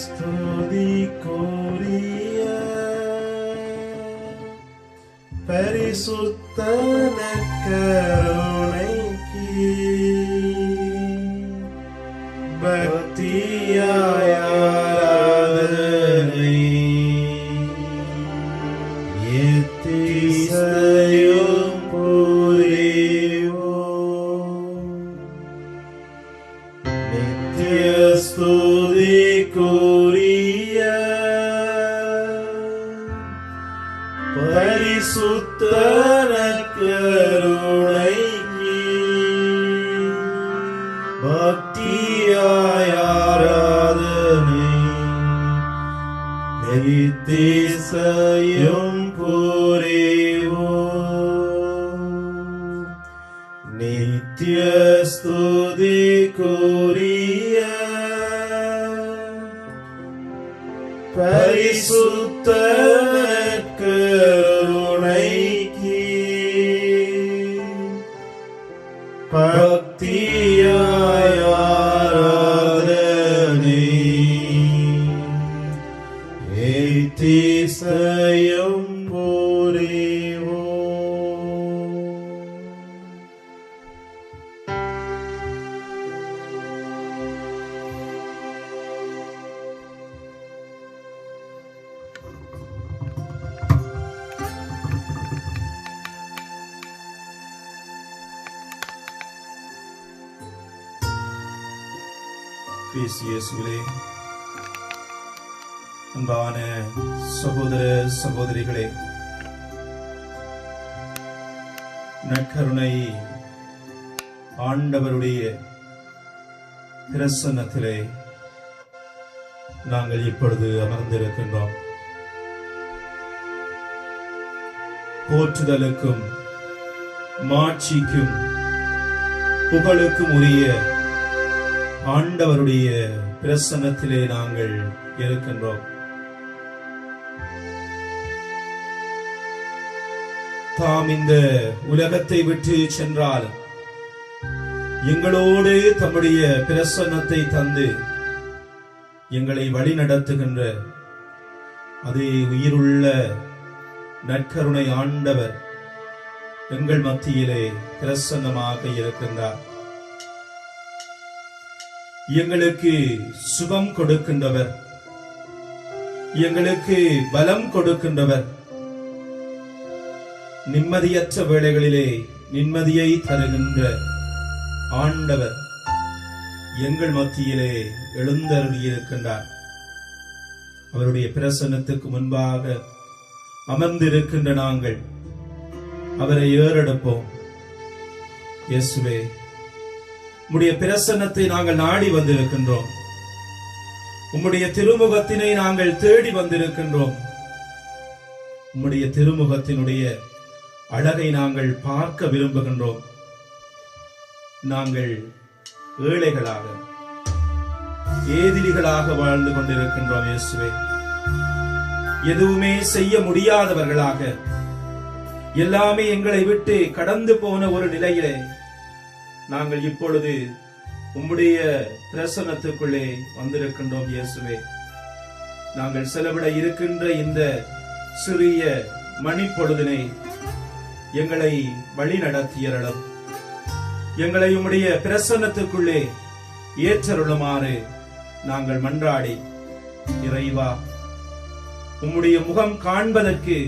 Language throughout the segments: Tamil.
ஸ்துதிக்குரிய பரிசுத்த நற்கருணைக்கு பக்தியாய் ஆராதனை எத்திசையும் புரிவோம். நித்திய ஸ்துதிக்குரிய பரிசுத்த நற்கருணைக்கு பக்தியாய் ஆராதனை எத்திசையும் புரிவோம். நித்திய ஸ்துதிக்குரிய பரிசுத்த நற்கருணைக்கு பக்தியாய் ஆராதனை எத்திசையும் புரிவோம். இயேசுவிலே அன்பான சகோதர சகோதரிகளே, நற்கருணை ஆண்டவருடைய பிரசன்னத்திலே நாங்கள் இப்பொழுது அமர்ந்திருக்கின்றோம். போற்றுதலுக்கும் மாட்சிக்கும் புகழுக்கும் உரிய ஆண்டவருடைய பிரசன்னத்திலே நாங்கள் இருக்கின்றோம். தாம் இந்த உலகத்தை விட்டு சென்றால் எங்களோடு தம்முடைய பிரசன்னத்தை தந்து எங்களை வழிநடத்துகின்ற அதே உயிருள்ள நற்கருணை ஆண்டவர் எங்கள் மத்தியிலே பிரசன்னமாக இருக்கின்றார். எங்களுக்கு சுகம் கொடுக்கின்றவர், எங்களுக்கு பலம் கொடுக்கின்றவர், நிம்மதியற்ற வேளைகளிலே நிம்மதியை தருகின்ற ஆண்டவர் எங்கள் மத்தியிலே எழுந்தருளியிருக்கின்றார். அவருடைய பிரசன்னத்துக்கு முன்பாக அமர்ந்திருக்கின்ற நாங்கள் அவரை ஏறெடுப்போம். இயேசுவே, உம்முடைய பிரசன்னத்தை நாங்கள் நாடி வந்திருக்கின்றோம். உம்முடைய திருமுகத்தினை நாங்கள் தேடி வந்திருக்கின்றோம். உம்முடைய திருமுகத்தினுடைய அழகை நாங்கள் பார்க்க விரும்புகின்றோம். நாங்கள் ஏழைகளாக, ஏதிலிகளாக வாழ்ந்து கொண்டிருக்கின்றோம். இயேசுவே, எதுவுமே செய்ய முடியாதவர்களாக, எல்லாமே எங்களை விட்டு கடந்து போன ஒரு நிலையிலே நாங்கள் இப்பொழுது உம்முடைய பிரசன்னத்துக்குள்ளே வந்திருக்கின்றோம். இயேசுவே, நாங்கள் செலவிட இருக்கின்ற இந்த சிறிய மணிப்பொழுதினை எங்களை வழி நடத்தியறலும், எங்களை உம்முடைய பிரசன்னத்துக்குள்ளே ஏற்றருளுமாறு நாங்கள் மன்றாடி, இறைவா, உம்முடைய முகம் காண்பதற்கு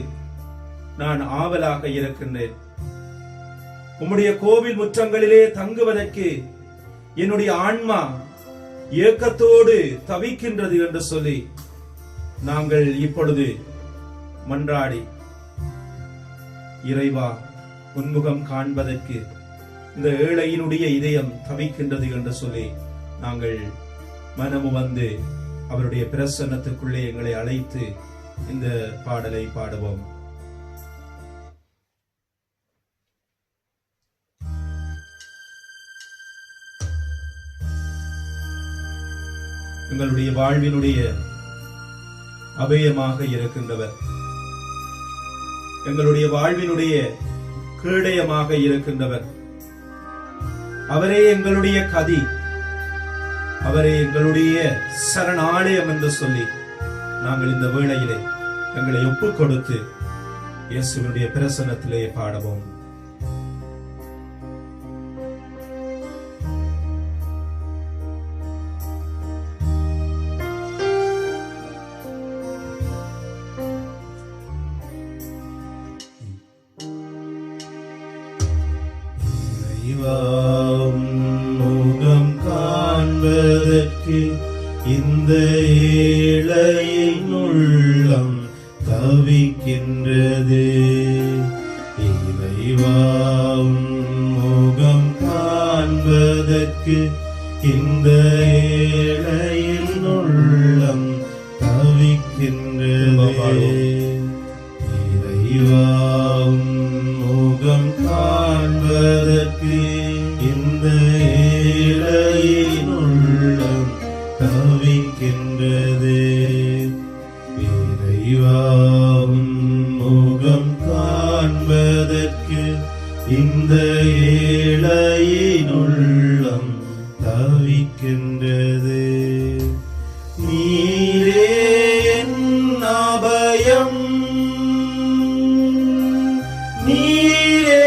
நான் ஆவலாக இருக்கின்றேன். உம்முடைய கோவில் முற்றங்களிலே தங்குவதற்கு என்னுடைய ஆன்மா ஏக்கத்தோடு தவிக்கின்றது என்று சொல்லி நாங்கள் இப்பொழுது மன்றாடி, இறைவா, உன்முகம் காண்பதற்கு இந்த ஏழையினுடைய இதயம் தவிக்கின்றது என்று சொல்லி நாங்கள் மனமு வந்து அவருடைய பிரசன்னத்துக்குள்ளே எங்களை அழைத்து இந்த பாடலை பாடுவோம். எங்களுடைய வாழ்வினுடைய அபயமாக இருக்கின்றவர், எங்களுடைய வாழ்வினுடைய கேடயமாக இருக்கின்றவர், அவரே எங்களுடைய கதி, அவரே எங்களுடைய சரணாலயம் என்று சொல்லி நாங்கள் இந்த வேளையிலே எங்களை ஒப்புக் கொடுத்து இயேசுவினுடைய பிரசன்னத்திலே பாடுவோம். முகம் காண்பதற்கு இந்த ஏழையின் உள்ளம் தவிக்கின்றது. இறைவாம் முகம் காண்பதற்கு இந்த ஏழையின் உள்ளம் தவிக்கின்றது. இறைவாம் முகம் காண்பதற்கு இந்த ஏழையின் உள்ளம் தவிக்கின்றது. இறைவாம் முகம் காண்பதற்கு இந்த ஏழையின் உள்ளம் தவிக்கின்றது. நீரே என் அபயம், நீரே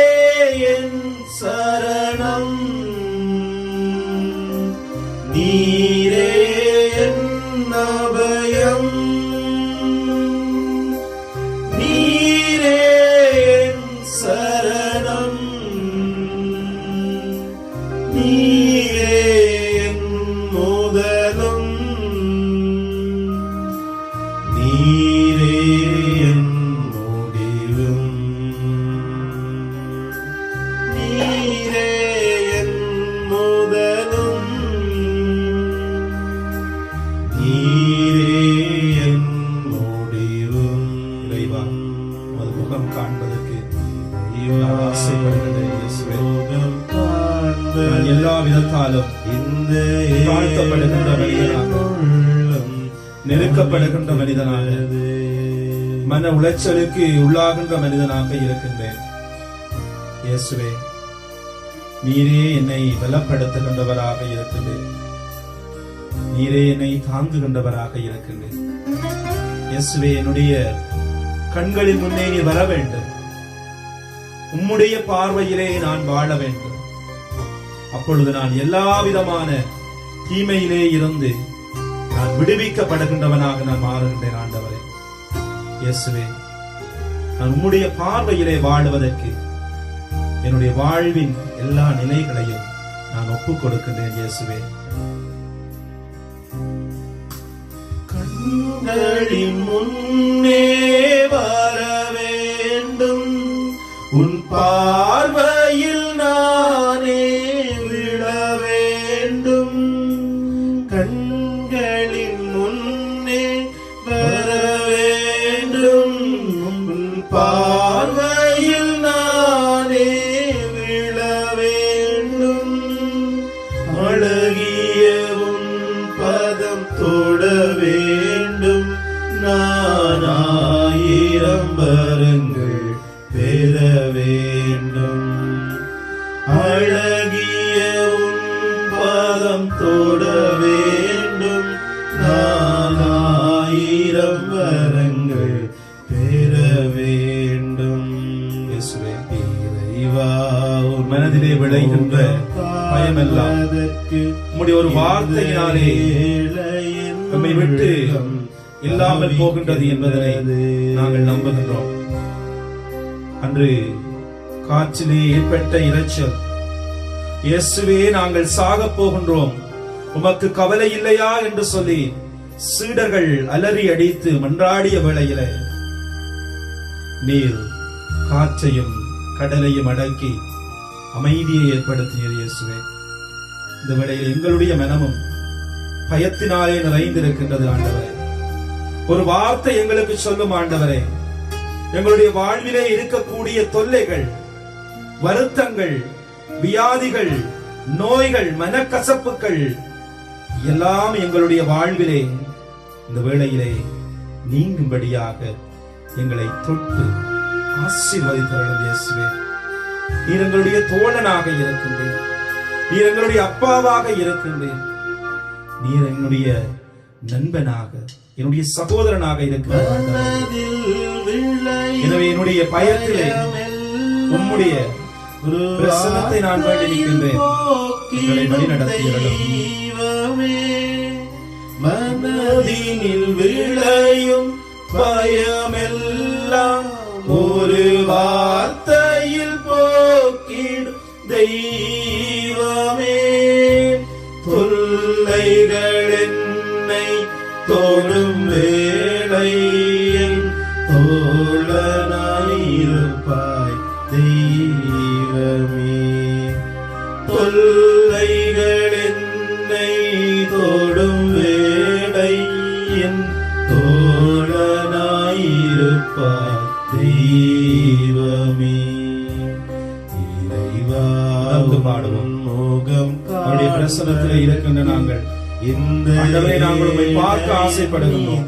என் சரணம், நீரே என் அபயம், நீரே என் சரணம், நீரே என் முதலும், நீரே என் முடிவும், நீரே என் முதலும், நீரே என் முடிவும். இறைவா, உமது முகம் காண்பதற்கு நான் ஆசைப்படுகிறேன் இயேசுவே. நான் எல்லா விதத்தாலும் இந்த தாழ்த்தப்படுகின்ற மனிதனாக, நெருக்கப்படுகின்ற மனிதனாக, மன உளைச்சலுக்கு உள்ளாகின்ற மனிதனாக இருக்கின்றேன். இயேசுவே, நீரே என்னை பலப்படுத்துகின்றவராக இருக்கின்றேன். நீரே என்னை தாங்குகின்றவராக இருக்கின்றேன். இயேசுவே, என்னுடைய கண்களின் முன்னே நீ வர வேண்டும். உம்முடைய பார்வையிலே நான் வாழ வேண்டும். அப்பொழுது நான் எல்லா விதமான தீமையிலே இருந்து நான் விடுவிக்கப்படுகின்றவனாக நான் மாறுகின்றேன். ஆண்டவரே இயேசுவே, நான் உம்முடைய பார்வையிலே வாழுவதற்கு என்னுடைய வாழ்வின் எல்லா நிலைகளையும் நான் ஒப்புக் கொடுக்கின்றேன். இயேசுவே, கண்களின் முன்னே வர வேண்டும், உன் பார்வையில் நானே விழ வேண்டும். கண்களின் முன்னே வர வேண்டும், உன் பார்வையில் நானே விழ வேண்டும். அழகிய உன் பதம் தொட வேண்டும், நான் 1000 வரங்கள் பெற வேண்டும். அழகிய உன் பதம் தொட வேண்டும், நான் 1000 வரங்கள் பெற வேண்டும். இயேசுவே, இறைவா, உன் மனதிலே விளைகின்ற பயமெல்லாம் உம்முடைய ஒரு வார்த்தையினாலே நம்மை விட்டு இல்லாமல் போகின்றது என்பதனை நாங்கள் நம்புகின்றோம். அன்று காற்றிலே ஏற்பட்ட இரைச்சல், இயேசுவே நாங்கள் சாகப் போகின்றோம், உமக்கு கவலை இல்லையா என்று சொல்லி சீடர்கள் அலறி அடித்து மன்றாடிய வேளையில நீர் காற்றையும் கடலையும் அடக்கி அமைதியை ஏற்படுத்தியது. இயேசுவே, இந்த வேளையில் எங்களுடைய மனமும் பயத்தினாலே நிறைந்திருக்கின்றது. ஆண்டவரே, ஒரு வார்த்தை எங்களுக்கு சொல்லும் ஆண்டவரே. எங்களுடைய வாழ்விலே இருக்கக்கூடிய தொல்லைகள், வருத்தங்கள், வியாதிகள், நோய்கள், மனக்கசப்புகள் எல்லாம் எங்களுடைய வாழ்விலே இந்த வேளையிலே நீங்கும்படியாக எங்களை தொட்டு ஆசீர்வதித்தருளும். இயேசுவே, நீர் எங்களுடைய தோழனாக இருக்கின்றேன், நீர் எங்களுடைய அப்பாவாக இருக்கின்றேன். நீர் என்னுடைய நண்பனாக, என்னுடைய சகோதரனாக இருக்கிறார். எனவே என்னுடைய பயத்திலே உம்முடைய பிரசன்னத்தை நான் வேண்டி நிற்கின்றேன். எங்களை வழிநடத்துகிறோம். மனதினில் விளையும் பயமெல்லாம் ஒரு வார்த்தையில் போக்கிடும் தெய்வமே. தொல்லைகள் என்னை தோடும் வேளை என் தோழனாயிருப்பாய் தெய்வமே. தொல்லைகள் என்னை தோடும் வேளை என் தோழனாயிருப்பாய் தெய்வமே. இறைவா பாடுவோம். மோகம் அவருடைய பிரசன்னத்திலே இருக்கின்ற நாங்கள் ஆண்டவரே, நாங்கள் உம்மை பார்க்க ஆசைப்படுகின்றோம்.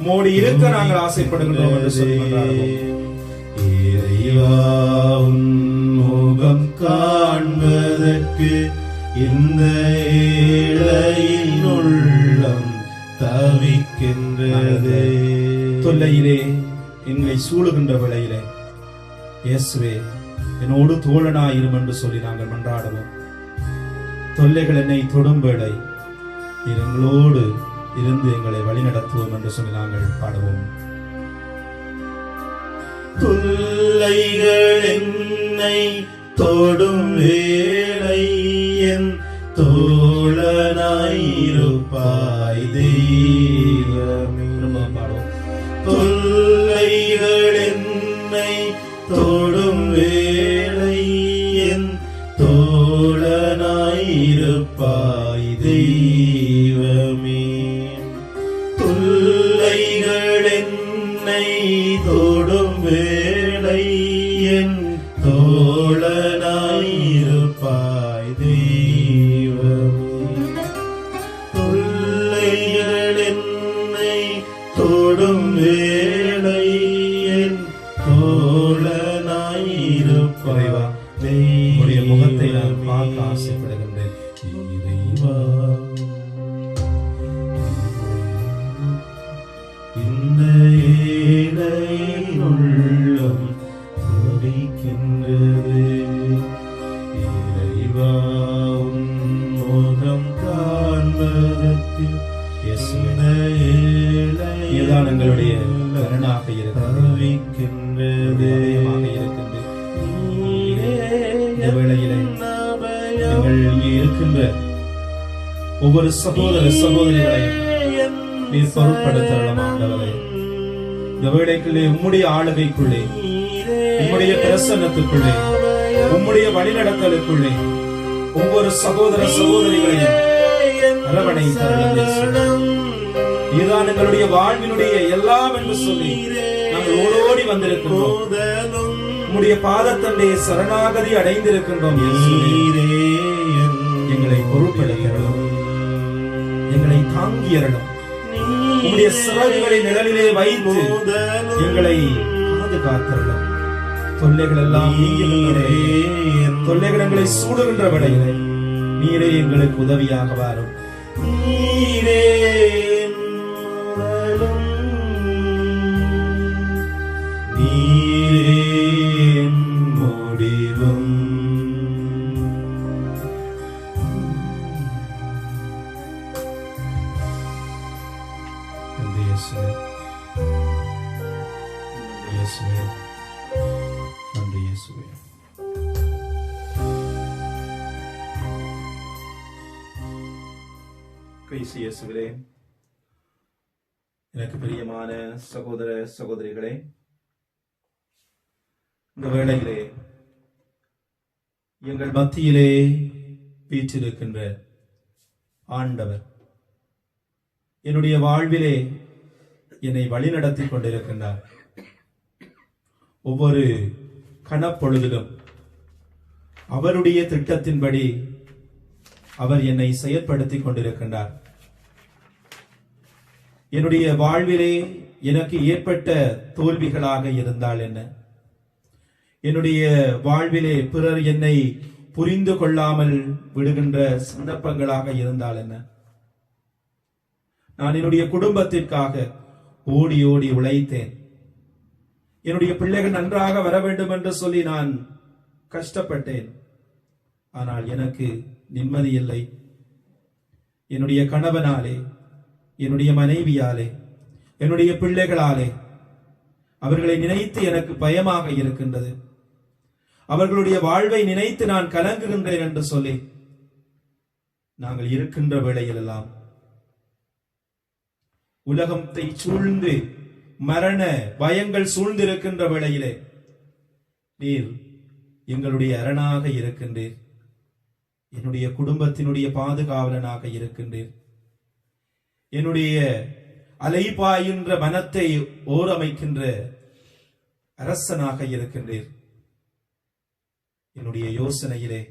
மோடி இருக்க நாங்கள் ஆசைப்படுகின்றோம் என்று சொல்லி கொண்டாடுவோம். இறைவா முகம் காண்பதற்கு இந்த ஏழையின் உள்ளம் தவிக்கின்றது. தொல்லையிலே எங்களை சூழுகின்ற வேளையிலே இயேசுவே என்னோடு தோழனாயிரும் என்று சொல்லி நாங்கள் மன்றாடுவோம். தொல்லைகள் என்னை தொடும் வேளை நீர் எங்களோடு இருந்து எங்களை வழிநடத்துவோம் என்று சொல்லி நாங்கள் பாடுவோம். தொல்லைகள் என்னை தொடும் வேளை என் தோழனாயிருப்பாய் தெய்வமே. பாடுவோம். தொல்லைகள் என்னை தொடும் வேளை என் தோழனாயிருப்பாய் தெய்வமே. தொல்லைகள் என்னை தொடும் வேளை என் தோழனாயிருப்பாய் தெய்வமே. தொல்லைகள் என்னை தொடும் வேளை என் தோழனாயிருப்பாய் உம்முடைய முகத்தை நான் பார்க்க ஆசைப்படுகின்றேன். இறைவா இந்த ஏழையின் உள்ளம் துடிக்கின்றது. இறைவா உன் முகம் காண்பதற்கு இந்த நீர்தான் எங்களுடைய கருணாக தவிக்கின்றது. இந்த வேளையிலே எங்கள் இங்கே இருக்கின்ற ஒவ்வொரு சகோதர சகோதரிகளையும் நீர் பொருட்படுத்தலாம் ஆண்டவரே. இந்த வேளைக்குள்ளே உம்முடைய ஆளுகைக்குள்ளே, உம்முடைய பிரசன்னத்துக்குள்ளே, உம்முடைய வழிநடத்தலுக்குள்ளே ஒவ்வொரு சகோதர சகோதரிகளையும் அரவணைத்தருளும். இதுதான் எங்களுடைய வாழ்வினுடைய எல்லாம் என்று சொல்லி நாங்கள் ஓடோடி வந்திருக்கின்றோம். உம்முடைய பாதத்தண்டே சரணாகதி அடைந்திருக்கின்றோம். எங்களை பொறுப்பெடுக்கிறோம், எங்களை தாங்கியறணும். உம்முடைய சிறகுகளை நிழலிலே வைத்து எங்களை பாதுகாத்தரணும். தொல்லைகள் எல்லாம் தொல்லைகள் எங்களை சூடுகின்ற வேளையிலே நீரே எங்களுக்கு உதவியாக வாரும். நீரே முடிவும். நன்றி இயேசுவே, நன்றி இயேசுவே, நன்றி இயேசுவே. கிறிஸ்து இயேசுவிலே எனக்கு பிரியமான சகோதர சகோதரிகளே, இந்த வேளையிலே எங்கள் மத்தியிலே வீற்றிருக்கின்ற ஆண்டவர் என்னுடைய வாழ்விலே என்னை வழிநடத்தி கொண்டிருக்கின்றார். ஒவ்வொரு கணப்பொழுதிலும் அவருடைய திட்டத்தின்படி அவர் என்னை செயற்படுத்திக் கொண்டிருக்கின்றார். என்னுடைய வாழ்விலே எனக்கு ஏற்பட்ட தோல்விகளாக இருந்தால் என்ன, என்னுடைய வாழ்விலே பிறர் என்னை புரிந்து கொள்ளாமல் விடுகின்ற சந்தர்ப்பங்களாக இருந்தால் என்ன, நான் என்னுடைய குடும்பத்திற்காக ஓடி ஓடி உழைத்தேன். என்னுடைய பிள்ளைகள் நன்றாக வர வேண்டும் என்று சொல்லி நான் கஷ்டப்பட்டேன். ஆனால் எனக்கு நிம்மதி இல்லை. என்னுடைய கணவனாலே, என்னுடைய மனைவியாலே, என்னுடைய பிள்ளைகளாலே அவர்களை நினைத்து எனக்கு பயமாக இருக்கின்றது. அவர்களுடைய வாழ்வை நினைத்து நான் கலங்குகின்றேன் என்று சொல்லி நாங்கள் இருக்கின்ற வேளையிலெல்லாம் உலகத்தை சூழ்ந்து மரண பயங்கள் சூழ்ந்திருக்கின்ற வேளையிலே நீர் எங்களுடைய அரணாக இருக்கின்றீர். என்னுடைய குடும்பத்தினுடைய பாதுகாவலனாக இருக்கின்றீர். என்னுடைய அலைபாயின்ற மனத்தை ஓரமைக்கின்ற அரசனாக இருக்கின்றீர். என்னுடைய யோசனையிலே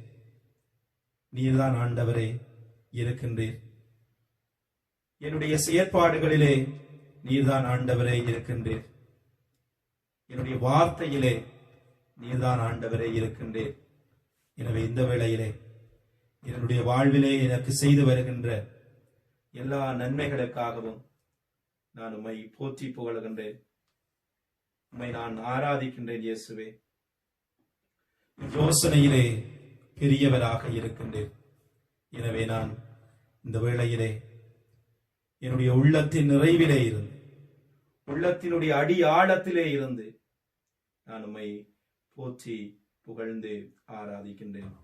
நீர்தான் ஆண்டவரே இருக்கின்றீர். என்னுடைய செயற்பாடுகளிலே நீர்தான் ஆண்டவரே இருக்கின்றீர். என்னுடைய வார்த்தையிலே நீர்தான் ஆண்டவரே இருக்கின்றீர். எனவே இந்த வேளையிலே என்னுடைய வாழ்விலே எனக்கு செய்து வருகின்ற எல்லா நன்மைகளுக்காகவும் நான் உம்மை போற்றி புகழுகின்றேன். உம்மை நான் ஆராதிக்கின்றேன். இயேசுவே, யோசனையிலே பெரியவராக இருக்கின்றேன். எனவே நான் இந்த வேளையிலே என்னுடைய உள்ளத்தின் நிறைவிலே இருந்து, உள்ளத்தினுடைய அடி ஆழத்திலே இருந்து நான் உம்மை போற்றி புகழ்ந்து ஆராதிக்கின்றேன்.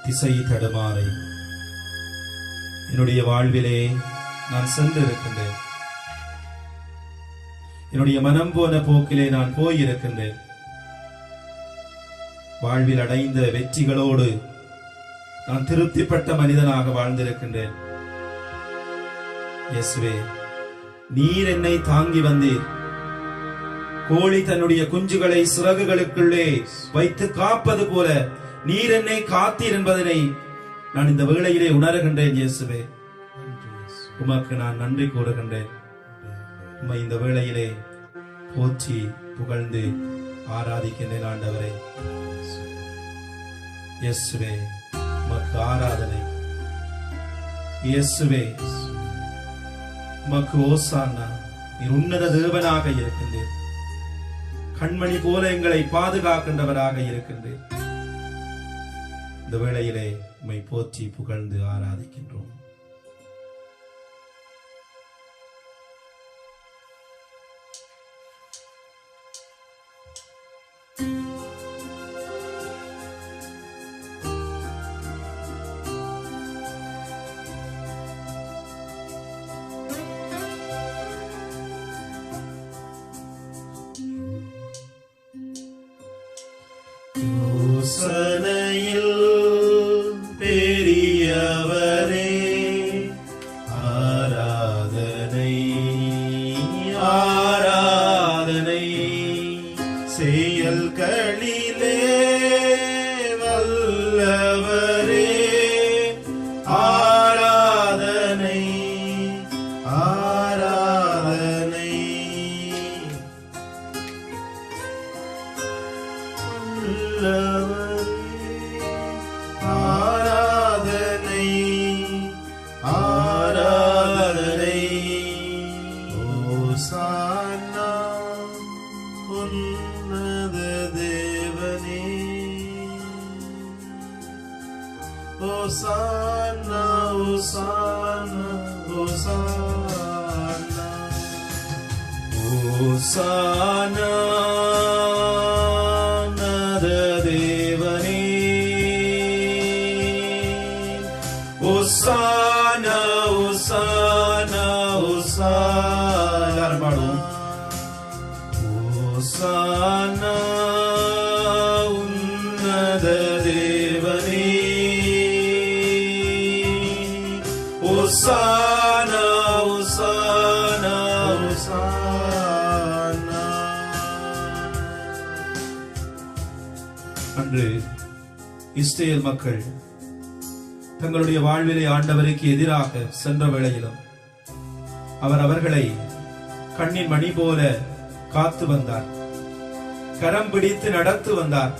திசை தடுமாறி என்னுடைய வாழ்விலே நான் சென்று இருக்கின்றேன். என்னுடைய மனம் போன போக்கிலே நான் போயிருக்கின்றேன். வாழ்வில் அடைந்த வெற்றிகளோடு நான் திருப்திப்பட்ட மனிதனாக வாழ்ந்திருக்கின்றேன். இயேசுவே, நீர் என்னை தாங்கி வந்தீர். கோழி தன்னுடைய குஞ்சுகளை சிறகுகளுக்குள்ளே வைத்து காப்பது போல நீர் என்னை காத்தீர் என்பதனை நான் இந்த வேளையிலே உணர்கின்றேன். இயேசுவே, உமக்கு நான் நன்றி கூறுகின்றேன். உம்மை இந்த வேளையிலே போற்றி புகழ்ந்து ஆராதிக்கின்றேன். ஆண்டவரே இயேசுவே, உமக்கு ஆராதனை. இயேசுவே, உமக்கு ஓசானா. நீர் உன்னத தேவனாக இருக்கின்றீர். கண்மணி போல எங்களை பாதுகாக்கின்றவராக இருக்கின்றீர். இந்த வேளையிலே உம்மை போற்றி புகழ்ந்து ஆராதிக்கின்றோம். யோசனையில் பெரியவரே, ஆராதனை ஆராதனை. செயல்களிலே வல்லவரே, ஆராதனை ஆராதனை. ஆராதனை ஆராதனை. ஓசானா உன்னத தேவனே, ஓசானா ஓசானா ஓசானா. ஓசானா Hosanna, Hosanna, Hosanna. Hosanna, ஓசானா உன்னத தேவனே ஓசானா ஓசானா ஓசானா. அன்று இஸ்ரேல் மக்கள் தங்களுடைய வாழ்விலே ஆண்டவருக்கு எதிராக சென்ற வேளையிலும் அவர் அவர்களை கண்ணின் மணி போல காத்து வந்தார், கரம் பிடித்து நடத்து வந்தார்,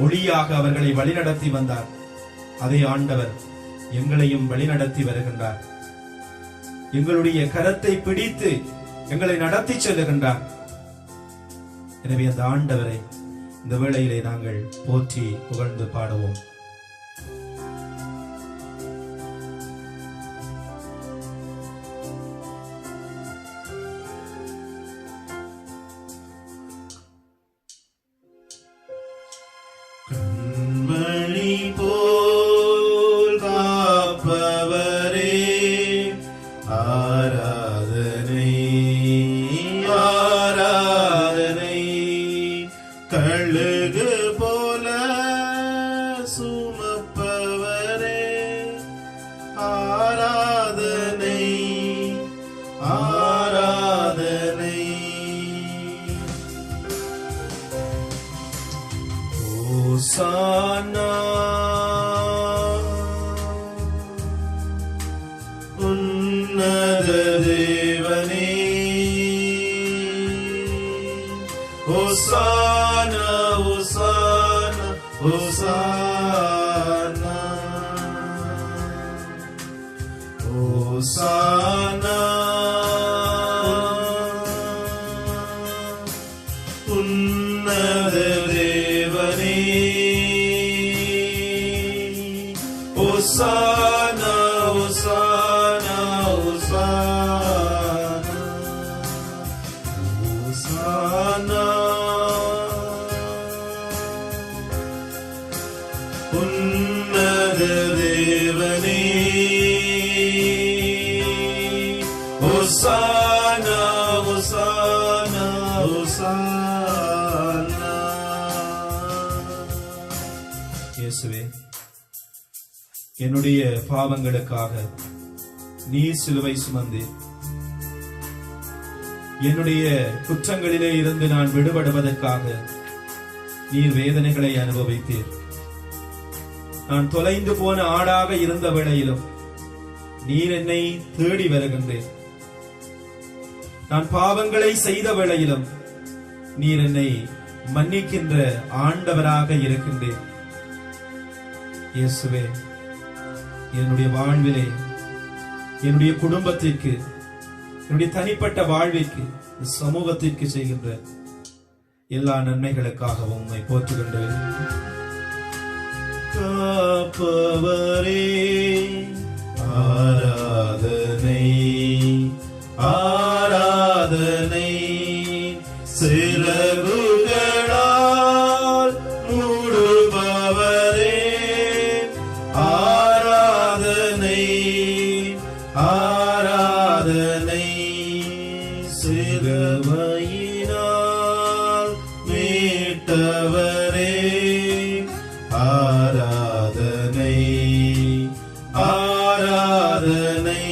ஒளியாக அவர்களை வழிநடத்தி வந்தார். அதே ஆண்டவர் எங்களையும் வழிநடத்தி வருகின்றார். எங்களுடைய கரத்தை பிடித்து எங்களை நடத்தி செல்லுகின்றார். எனவே அந்த ஆண்டவரை இந்த வேளையிலே நாங்கள் போற்றி புகழ்ந்து பாடுவோம். மணி போல் காப்பவரே ஆராதனை ஆராதனை. கழுகு போல சுமப்பவரே ஆராதனை ஆராதனை. ஓசானா உன்னத தேவனே ஓசானா ஓசானா ஓசானா ஓசானா உன்னத தேவனே ஓசானா ஓசானா ஓசானா ஓசானா உன்னத தேவனே ஓசானா ஓசானா ஓசானா. இயேசுவே, என்னுடைய பாவங்களுக்காக நீர் சிலுவை சுமந்து என்னுடைய குற்றங்களிலே இருந்து நான் விடுபடுவதற்காக நீர் வேதனைகளை அனுபவித்தீர். நான் தொலைந்து போன ஆடாக இருந்த வேளையிலும் நீர் என்னை தேடி வருகின்றேன். நான் பாவங்களை செய்த வேளையிலும் நீர் என்னை மன்னிக்கின்ற ஆண்டவராக இருக்கின்றேன். இயேசுவே, என்னுடைய வாழ்விலே, என்னுடைய குடும்பத்திற்கு, என்னுடைய தனிப்பட்ட வாழ்விற்கு, சமூகத்திற்கு செய்கின்ற எல்லா நன்மைகளுக்காகவும் உம்மை போற்றுகின்றேன். காப்பவரே ஆராதனை ஆராதனை. சிறகுகளால் மூடுபவரே ஆராதனை ஆராதனை. சிறுமையினால் மீட்டவரே ஆராதனை ஆராதனை.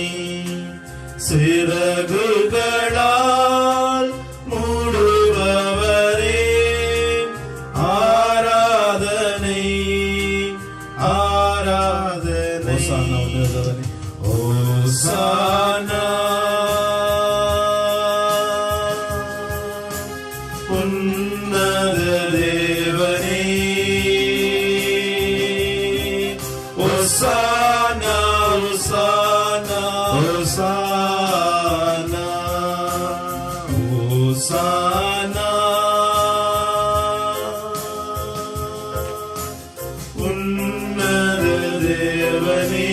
சிறகுகளால் மூடுபவரே ஆராதனை ஆராதனை. ஓசானா உன்னத தேவனே ஓசானா ஓசானா ஓசானா ஓசானா. உன்னத தேவனே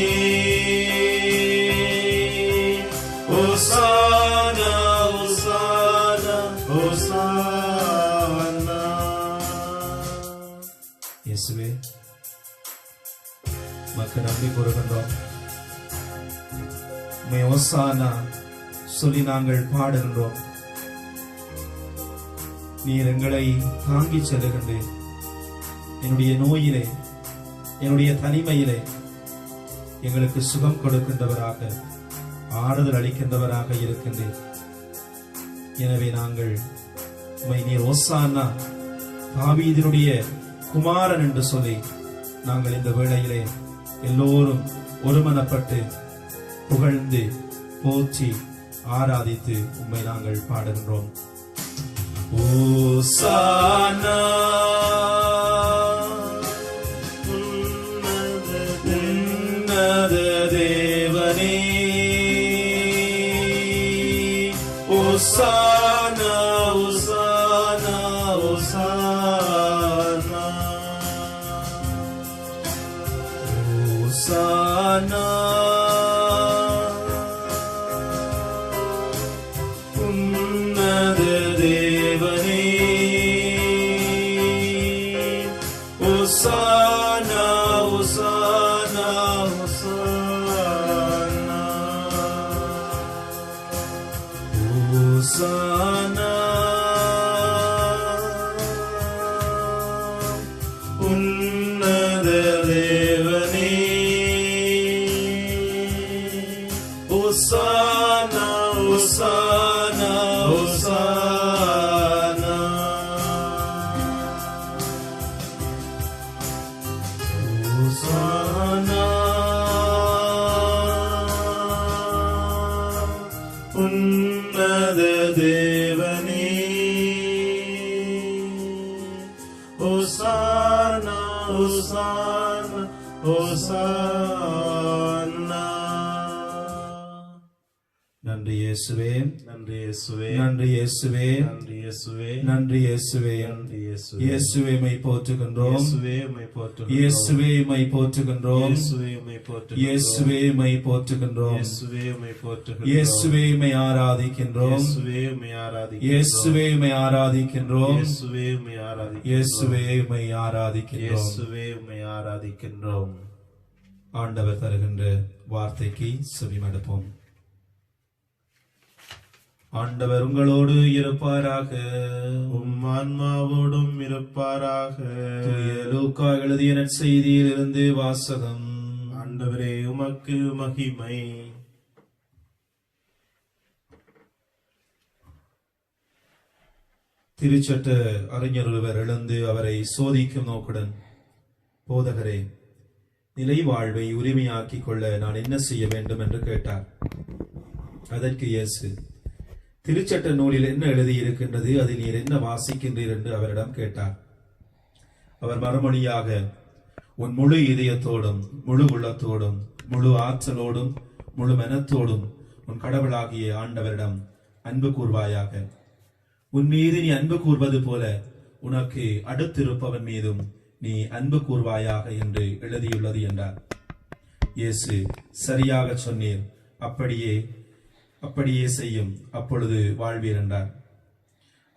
ஓசானா ஓசானா ஓசானா. இயேசுவே, மக்கள் நன்றி கூறுகின்றோம். உம்மை ஓசானா சொல்லி நாங்கள் பாடுகின்றோம். நீர் எங்களை தாங்கிச் செல்லுகின்றேன். என்னுடைய நோயிலே, என்னுடைய தனிமையிலே எங்களுக்கு சுகம் கொடுக்கின்றவராக, ஆறுதல் அளிக்கின்றவராக இருக்கின்றேன். எனவே நாங்கள் உம்மை நீர் ஓசானா, தாவீதினுடைய குமாரன் என்று சொல்லி நாங்கள் இந்த வேளையிலே எல்லோரும் ஒருமனப்பட்டு புகழ்ந்து போற்றி ஆராதித்து உம்மை நாங்கள் பாடுகின்றோம். ஓசானா உன்னத தேவனே, ஓசானா ஓசானா ஓசானா ஓசானா உன்னத தேவனே, ஓசானா ஓசானா ஓசானா ஓசானா உன்னத தேவனே, ஓசானா ஓசானா ஓசானா ஓசானா உன்னத தேவனே, ஓசானா ஓசானா ஓசானா. நன்றி இயேசுவே, நன்றி இயேசுவே, நன்றி இயேசுவே, நன்றி இயேசுவே, நன்றி இயேசுவே. நன்றி இயேசுவே. இயேசுவே மை போற்றுகின்றோம், இயேசுவே உம்மை போற்றுகின்றோம். இயேசுவே மை போற்றுகின்றோம், இயேசுவே உம்மை போற்றுகின்றோம். இயேசுவே மை போற்றுகின்றோம், இயேசுவே உம்மை போற்றுகின்றோம். இயேசுவே மை ஆராதிக்கின்றோம், இயேசுவே உம்மை ஆராதிக்கின்றோம். இயேசுவே மை ஆராதிக்கின்றோம், இயேசுவே உம்மை ஆராதிக்கின்றோம். இயேசுவே மை ஆராதிக்கின்றோம். இயேசுவே உம்மை ஆராதிக்கின்றோம். ஆண்டவர் தருகின்ற வார்த்தைக்கு செவிமடுப்போம். ஆண்டவர் உங்களோடு இருப்பாராக. உம் ஆன்மாவோடும் இருப்பாராக. தூய லூக்கா எழுதிய நற்செய்தியில் இருந்து வாசகம். ஆண்டவரே உமக்கு மகிமை. திருச்சட்ட அறிஞர் ஒருவர் எழுந்து அவரை சோதிக்கும் நோக்குடன், போதகரே, நிலை வாழ்வை உரிமையாக்கிக் கொள்ள நான் என்ன செய்ய வேண்டும் என்று கேட்டார். அதற்கு இயேசு, திருச்சட்ட நூலில் என்ன எழுதியிருக்கின்றது, அதில் நீர் என்ன வாசிக்கின்றீர் என்று அவரிடம் கேட்டார். அவர் மறுமொழியாக, உன் முழு இதயத்தோடும் முழு உள்ளத்தோடும் முழு ஆற்றலோடும் முழு மனத்தோடும் உன் கடவுளாகிய ஆண்டவரிடம் அன்பு கூர்வாயாக. உன் மீது நீ அன்பு கூர்வது போல உனக்கு அடுத்திருப்பவன் மீதும் நீ அன்பு கூர்வாயாக என்று எழுதியுள்ளது என்றார். இயேசு, சரியாக சொன்னீர், அப்படியே செய்யும், அப்பொழுது வாழ்வீர் என்றார்.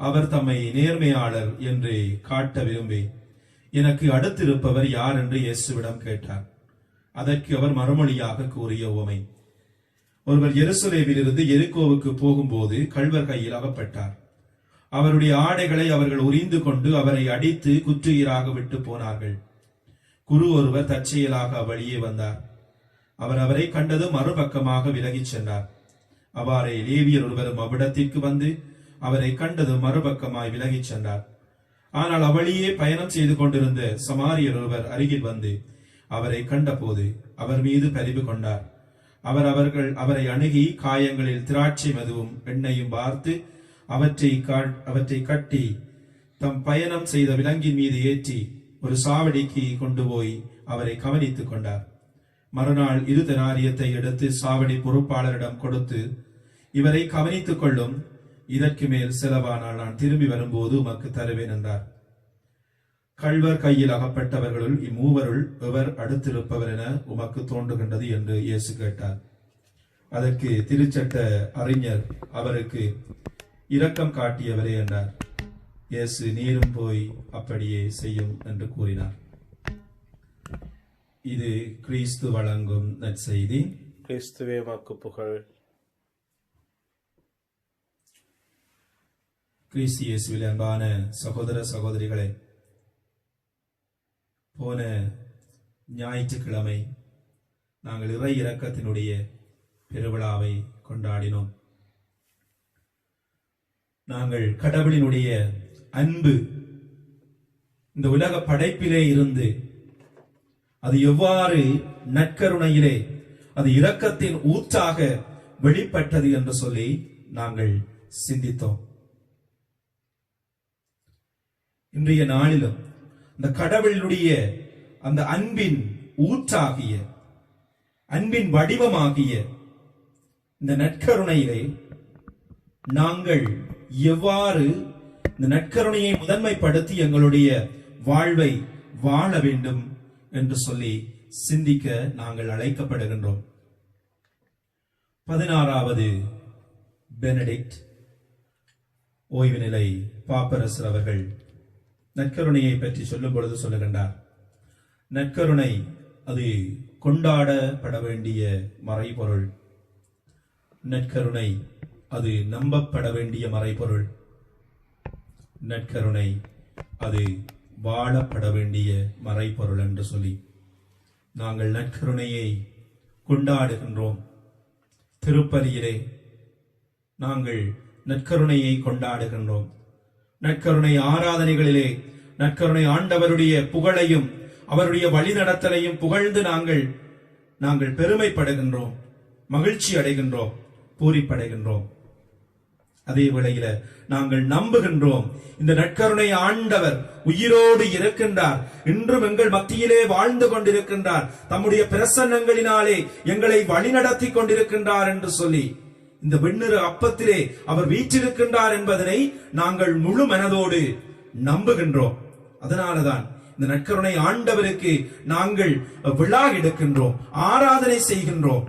அவர் தம்மை நேர்மையாளர் என்று காட்ட விரும்பி, எனக்கு அடுத்திருப்பவர் யார் என்று இயேசுவிடம் கேட்டார். அதற்கு அவர் மறுமொழியாக கூறிய உவமை, ஒருவர் எருசலேமிலிருந்து எரிகோவுக்கு போகும்போது கள்வர் கையில் அகப்பட்டார். அவருடைய ஆடைகளை அவர்கள் உரிந்து கொண்டு அவரை அடித்து குற்றுயிராக விட்டு போனார்கள். குரு ஒருவர் தற்செயலாக வழியே வந்தார். அவர் அவரை கண்டது மறுபக்கமாக விலகிச் சென்றார். அவ்வாறே லேவியர் ஒருவரும் அவ்விடத்திற்கு வந்து அவரை கண்டது மறுபக்கமாய் விலகிச் சென்றார். ஆனால் அவ்வழியே பயணம் செய்து கொண்டிருந்த சமாரியர் ஒருவர் அருகில் வந்து அவரை கண்டபோது அவர் மீது பரிவு கொண்டார். அவரை அணுகி காயங்களில் திராட்சை மதுவும் எண்ணெயும் வார்த்து அவற்றை கட்டி தம் பயணம் செய்த விலங்கின் மீது ஏற்றி ஒரு சாவடிக்கு கொண்டு போய் அவரை கவனித்துக் கொண்டார். மறுநாள் 2 தெனாரியத்தை எடுத்து சாவடி பொறுப்பாளரிடம் கொடுத்து, இவரை கவனித்துக் கொள்ளும், இதற்கு மேல் செலவானால் நான் திரும்பி வரும்போது உமக்கு தருவேன் என்றார். கள்வர் கையில் அகப்பட்டவர்களுள் இம்மூவருள் எவர் அடுத்திருப்பவர் என உமக்கு தோன்றுகின்றது என்று இயேசு கேட்டார். அதற்கு திருச்சட்ட அறிஞர் அவருக்கு, இரக்கம் காட்டியவரே என்றார். இயேசு, நீரும் போய் அப்படியே செய்யும் என்று கூறினார். இது கிறிஸ்து வழங்கும் நற்செய்தி. கிறிஸ்துவே உமக்கு புகழ். கிறிஸ்து இயேசுவில் அன்பான சகோதர சகோதரிகளே, போன ஞாயிற்றுக்கிழமை நாங்கள் இறை இரக்கத்தினுடைய பெருவிழாவை கொண்டாடினோம். நாங்கள் கடவுளினுடைய அன்பு இந்த உலக படைப்பிலே இருந்து அது எவ்வாறு நற்கருணையிலே அது இரக்கத்தின் ஊற்றாக வெளிப்பட்டது என்று சொல்லி நாங்கள் சிந்தித்தோம். இன்றைய நாளிலும் இந்த கடவுளுடைய அந்த அன்பின் ஊற்றாகிய அன்பின் வடிவமாகிய இந்த நற்கருணையிலே நாங்கள் எவ்வாறு இந்த நற்கருணையை முதன்மைப்படுத்தி எங்களுடைய வாழ்வை வாழ வேண்டும் என்று சொல்லி சிந்திக்க நாங்கள் அழைக்கப்படுகின்றோம். 16வது பெனடிக்ட் ஓய்வு நிலை பாப்பரசர் அவர்கள் நற்கருணையை பற்றி சொல்லும் பொழுது சொல்லுகின்றார், நற்கருணை அது கொண்டாடப்பட வேண்டிய மறைபொருள், நற்கருணை அது நம்பப்பட வேண்டிய மறைபொருள், நற்கருணை அது வாழப்பட வேண்டிய மறைபொருள் என்று சொல்லி நாங்கள் நற்கருணையை கொண்டாடுகின்றோம். திருப்பலியிலே நாங்கள் நற்கருணையை கொண்டாடுகின்றோம். நற்கருணை ஆராதனைகளிலே நற்கருணை ஆண்டவருடைய புகழையும் அவருடைய வழிநடத்தலையும் புகழ்ந்து நாங்கள் பெருமைப்படுகின்றோம், மகிழ்ச்சி அடைகின்றோம், பூரிப்படைகின்றோம். அதே வேளையில நாங்கள் நம்புகின்றோம், இந்த நற்கருணை ஆண்டவர் உயிரோடு இருக்கின்றார், இன்றும் எங்கள் மத்தியிலே வாழ்ந்து கொண்டிருக்கின்றார், தம்முடைய பிரசன்னங்களினாலே எங்களை வழிநடத்தி கொண்டிருக்கின்றார் என்று சொல்லி இந்த வெண்ணிற அப்பத்திலே அவர் வீற்றிருக்கின்றார் என்பதனை நாங்கள் முழு மனதோடு நம்புகின்றோம். அதனாலதான் இந்த நற்கருணை ஆண்டவருக்கு நாங்கள் விழா எடுக்கின்றோம், ஆராதனை செய்கின்றோம்.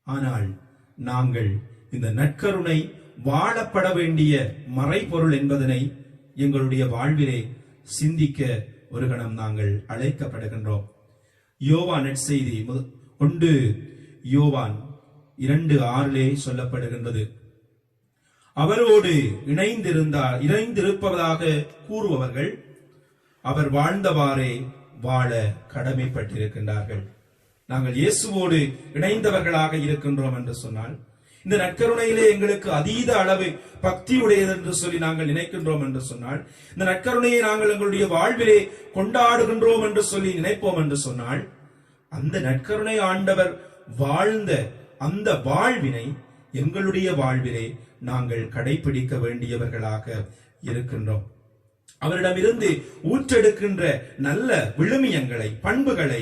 ஆனால் நாங்கள் இந்த நற்கருணை வாழப்பட வேண்டிய மறைபொருள் என்பதனை எங்களுடைய வாழ்விலே சிந்திக்க ஒரு கணம் நாங்கள் அழைக்கப்படுகின்றோம். யோவான் நற்செய்தி 1 யோவான் 2:6 சொல்லப்படுகின்றது, அவரோடு இணைந்திருப்பதாக கூறுபவர்கள் அவர் வாழ்ந்தவாறே வாழ கடமைப்பட்டிருக்கின்றார்கள். நாங்கள் இயேசுவோடு இணைந்தவர்களாக இருக்கின்றோம் என்று சொன்னால் இந்த நற்கருணையிலே எங்களுக்கு அதீத அளவு பக்தி உடையது என்று சொல்லி நாங்கள் நினைக்கின்றோம் என்று சொன்னால், இந்த நற்கருணையை நாங்கள் எங்களுடைய வாழ்விலே கொண்டாடுகின்றோம் என்று சொல்லி நினைப்போம் என்று சொன்னால், அந்த நற்கருணை ஆண்டவர் வாழ்ந்த அந்த வாழ்வினை எங்களுடைய வாழ்விலே நாங்கள் கடைபிடிக்க வேண்டியவர்களாக இருக்கின்றோம். அவரிடமிருந்து ஊற்றெடுக்கின்ற நல்ல விழுமியங்களை பண்புகளை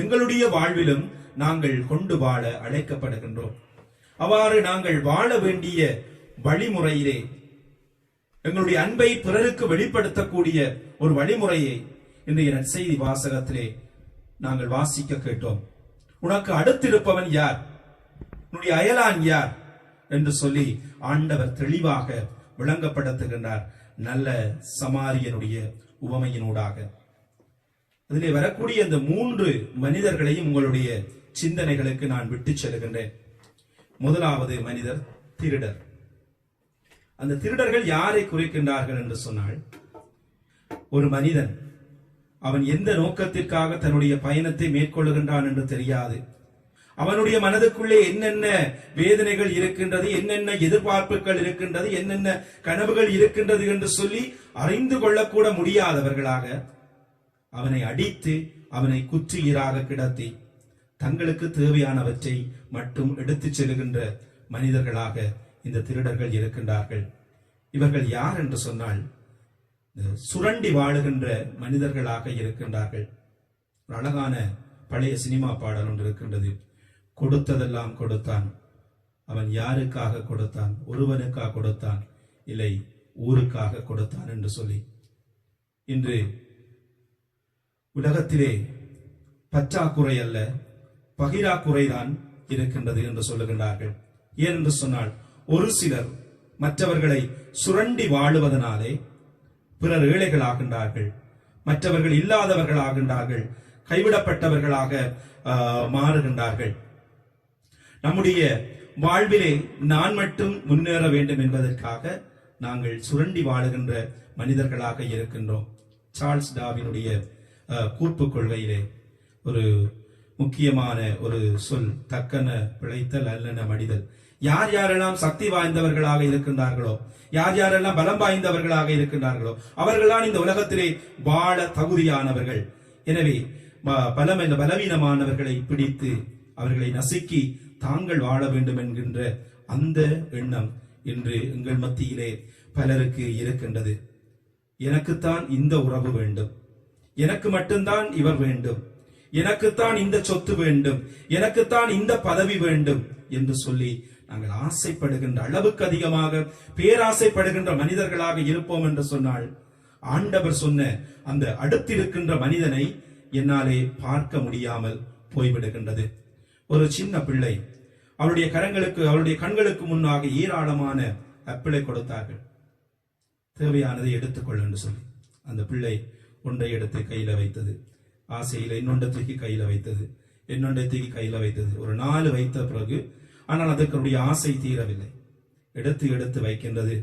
எங்களுடைய வாழ்விலும் நாங்கள் கொண்டு வாழ அழைக்கப்படுகின்றோம். அவ்வாறு நாங்கள் வாழ வேண்டிய வழிமுறையிலே எங்களுடைய அன்பை பிறருக்கு வெளிப்படுத்தக்கூடிய ஒரு வழிமுறையை இன்றைய நற்செய்தி வாசகத்திலே நாங்கள் வாசிக்க கேட்டோம். உனக்கு அடுத்திருப்பவன் யார், உன்னுடைய அயலான் யார் என்று சொல்லி ஆண்டவர் தெளிவாக விளங்கப்படுத்துகின்றார் நல்ல சமாரியனுடைய உவமையினூடாக. அதிலே வரக்கூடிய இந்த 3 மனிதர்களையும் உங்களுடைய சிந்தனைகளுக்கு நான் விட்டு செல்கின்றேன். முதலாவது மனிதர் திருடர். அந்த திருடர்கள் யாரை குறிக்கின்றார்கள் என்று சொன்னால், ஒரு மனிதன் அவன் எந்த நோக்கத்திற்காக தன்னுடைய பயணத்தை மேற்கொள்ளுகின்றான் என்று தெரியாது, அவனுடைய மனதுக்குள்ளே என்னென்ன வேதனைகள் இருக்கின்றது, என்னென்ன எதிர்பார்ப்புகள் இருக்கின்றது, என்னென்ன கனவுகள் இருக்கின்றது என்று சொல்லி அறிந்து கொள்ளக்கூட முடியாதவர்களாக அவனை அடித்து அவனை குற்றுயிராக கிடத்தி தங்களுக்கு தேவையானவற்றை மட்டும் எடுத்துச் செல்கின்ற மனிதர்களாக இந்த திருடர்கள் இருக்கின்றார்கள். இவர்கள் யார் என்று சொன்னால், சுரண்டி வாழுகின்ற மனிதர்களாக இருக்கின்றார்கள். ஒரு அழகான பழைய சினிமா பாடல் ஒன்று இருக்கின்றது, கொடுத்ததெல்லாம் கொடுத்தான், அவன் யாருக்காக கொடுத்தான், ஒருவனுக்காக கொடுத்தான், இல்லை ஊருக்காக கொடுத்தான் என்று சொல்லி. இன்று உலகத்திலே பற்றாக்குறை அல்ல பகிராக்குறைதான் இருக்கின்றது என்று சொல்லுகின்றார்கள். ஏன் என்று சொன்னால், ஒரு சிலர் மற்றவர்களை சுரண்டி வாழுவதனாலே பிறர் ஏழைகளாகின்றார்கள், மற்றவர்கள் இல்லாதவர்களாகின்றார்கள், கைவிடப்பட்டவர்களாக மாறுகின்றார்கள். நம்முடைய வாழ்விலே நான் மட்டும் முன்னேற வேண்டும் என்பதற்காக நாங்கள் சுரண்டி வாழுகின்ற மனிதர்களாக இருக்கின்றோம். சார்ல்ஸ் டார்வினுடைய கூர்ப்பு கொள்கையிலே ஒரு முக்கியமான ஒரு சொல் தக்கன பிழைத்தல் அல்லன மடிதல். யார் யாரெல்லாம் சக்தி வாய்ந்தவர்களாக இருக்கின்றார்களோ, யார் யாரெல்லாம் பலம் வாய்ந்தவர்களாக இருக்கின்றார்களோ அவர்கள்தான் இந்த உலகத்திலே வாழ தகுதியானவர்கள். எனவே பலவீனமானவர்களை பிடித்து அவர்களை நசுக்கி தாங்கள் வாழ வேண்டும் என்கின்ற அந்த எண்ணம் இன்று எங்கள் மத்தியிலே பலருக்கு இருக்கின்றது. எனக்குத்தான் இந்த உறவு வேண்டும், எனக்கு மட்டும்தான் இவர் வேண்டும், எனக்குத்தான் இந்த சொத்து வேண்டும், எனக்குத்தான் இந்த பதவி வேண்டும் என்று சொல்லி நாங்கள் ஆசைப்படுகின்ற அளவுக்கு அதிகமாக பேராசைப்படுகின்ற மனிதர்களாக இருப்போம் என்று சொன்னால், ஆண்டவர் சொன்ன அந்த அடுத்திருக்கின்ற மனிதனை என்னாலே பார்க்க முடியாமல் போய்விடுகின்றது. ஒரு சின்ன பிள்ளை அவருடைய கண்களுக்கு முன்னாக ஏராளமான ஆப்பிளை கொடுத்தார்கள். தேவையானதை எடுத்துக்கொள்ள என்று சொல்லி அந்த பிள்ளை ஒன்றை எடுத்து கையில வைத்தது, ஆசையில இன்னொன்றை தூக்கி கையில வைத்தது, இன்னொன்றை தூக்கி கையில வைத்தது. ஒரு 4 வைத்த பிறகு ஆனால் அதற்கு ஆசை தீரவில்லை. எடுத்து வைக்கின்றது,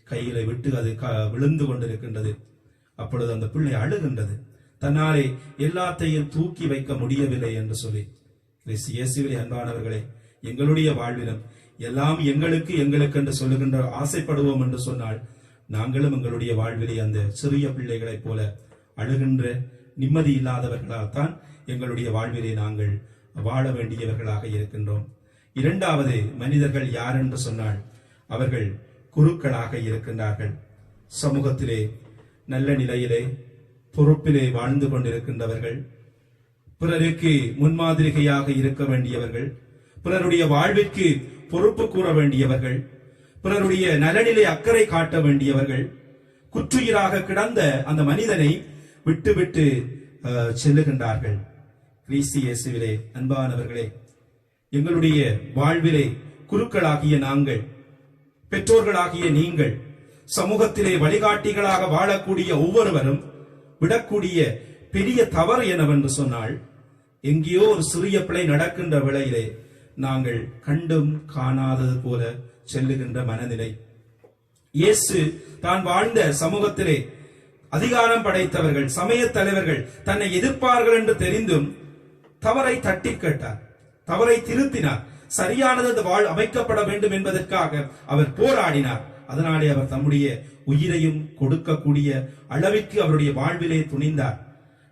கையில விட்டு அது விழுந்து கொண்டிருக்கின்றது. அப்பொழுது அந்த பிள்ளை அழுகின்றது, தன்னாலே எல்லாத்தையும் தூக்கி வைக்க முடியவில்லை என்று சொல்லி. இயேசுவிலே அன்பானவர்களே, எங்களுடைய வாழ்விலும் எல்லாம் எங்களுக்கு என்று சொல்லுகின்ற ஆசைப்படுவோம் என்று சொன்னால், நாங்களும் எங்களுடைய வாழ்விலே அந்த சிறிய பிள்ளைகளைப் போல அழுகின்ற நிம்மதி இல்லாதவர்களால் தான் எங்களுடைய வாழ்விலே நாங்கள் வாழ வேண்டியவர்களாக இருக்கின்றோம். இரண்டாவது மனிதர்கள் யார் என்று சொன்னால், அவர்கள் குருக்களாக இருக்கின்றார்கள். சமூகத்திலே நல்ல நிலையிலே பொறுப்பிலே வாழ்ந்து கொண்டிருக்கின்றவர்கள், பிறருக்கு முன்மாதிரிகையாக இருக்க வேண்டியவர்கள், பிறருடைய வாழ்விற்கு பொறுப்பு கூற வேண்டியவர்கள், பிறருடைய நலனிலே அக்கறை காட்ட வேண்டியவர்கள், குற்றுயிராக கிடந்த அந்த மனிதனை விட்டு செல்லுகின்றார்கள். கிறிஸ்து இயேசுவிலே அன்பானவர்களே, எங்களுடைய வாழ்விலே குருக்களாகிய நாங்கள், பெற்றோர்களாகிய நீங்கள், சமூகத்திலே வழிகாட்டிகளாக வாழக்கூடிய ஒவ்வொருவரும் விடக்கூடிய பெரிய தவறு என்னவென்று சொன்னால், எங்கேயோ ஒரு சிறிய பிழை நடக்கின்ற வேளையிலே நாங்கள் கண்டும் காணாதது போல செல்லுகின்ற மனநிலை. இயேசு தான் வாழ்ந்த சமூகத்திலே அதிகாரம் படைத்தவர்கள், சமய தலைவர்கள் தன்னை எதிர்ப்பார்கள் என்று தெரிந்தும் தவறை தட்டி கேட்டார், தவறை திருத்தினார், சரியானது அந்த வாழ் அமைக்கப்பட வேண்டும் என்பதற்காக அவர் போராடினார். அதனாலே அவர் தம்முடைய உயிரையும் கொடுக்கக்கூடிய அளவிற்கு அவருடைய வாழ்விலே துணிந்தார்.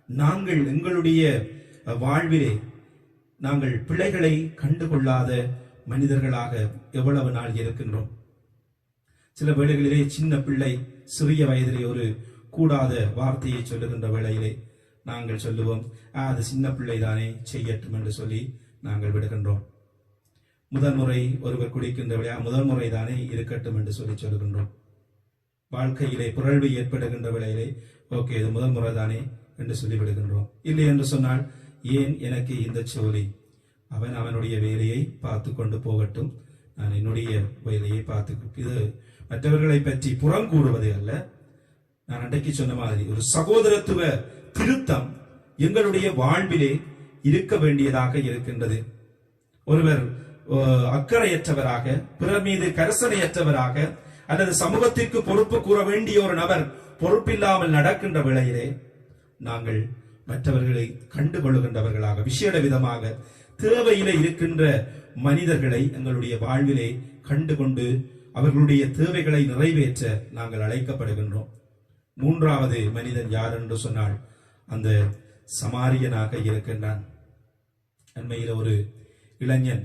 நாங்கள் எங்களுடைய வாழ்விலே நாங்கள் பிள்ளைகளை கண்டுகொள்ளாத மனிதர்களாக எவ்வளவு நாள் இருக்கின்றோம். சில வேளைகளிலே சின்ன பிள்ளை சிறிய வயதிலே ஒரு கூடாத வார்த்தையை சொல்லுகின்ற வேளையிலே நாங்கள் சொல்லுவோம், அது சின்ன பிள்ளை தானே, செய்யட்டும் என்று சொல்லி நாங்கள் விடுகின்றோம். முதன்முறை ஒருவர் குடிக்கின்ற விளையா முதன்முறை தானே, இருக்கட்டும் என்று சொல்லி சொல்லுகின்றோம். வாழ்க்கையிலே புரள்வு ஏற்படுகின்ற வேளையிலே ஓகே இது முதன்முறை தானே என்று சொல்லி விடுகின்றோம். இல்லை என்று சொன்னால், ஏன் எனக்கு இந்த சோலி, அவன் அவனுடைய வேலையை பார்த்து கொண்டு போகட்டும், நான் என்னுடைய வேலையை பார்த்து. இது மற்றவர்களை பற்றி புறம் கூறுவது அல்ல. நான் அன்றைக்கு சொன்ன மாதிரி ஒரு சகோதரத்துவ திருத்தம் எங்களுடைய வாழ்விலே இருக்க வேண்டியதாக இருக்கின்றது. ஒருவர் அக்கறையற்றவராக, பிறர் மீது கரிசனையற்றவராக, அல்லது சமூகத்திற்கு பொறுப்பு கூற வேண்டிய ஒரு நபர் பொறுப்பில்லாமல் நடக்கின்ற வேளையிலே நாங்கள் மற்றவர்களை கண்டுகொள்ளுகின்றவர்களாக, விசேட விதமாக தேவையிலே இருக்கின்ற மனிதர்களை எங்களுடைய வாழ்விலே கண்டுகொண்டு அவர்களுடைய தேவைகளை நிறைவேற்ற நாங்கள் அழைக்கப்படுகின்றோம். மூன்றாவது மனிதன் யார் என்று சொன்னால், அந்த சமாரியனாக இருக்கின்றான். அண்மையில் ஒரு இளைஞன்,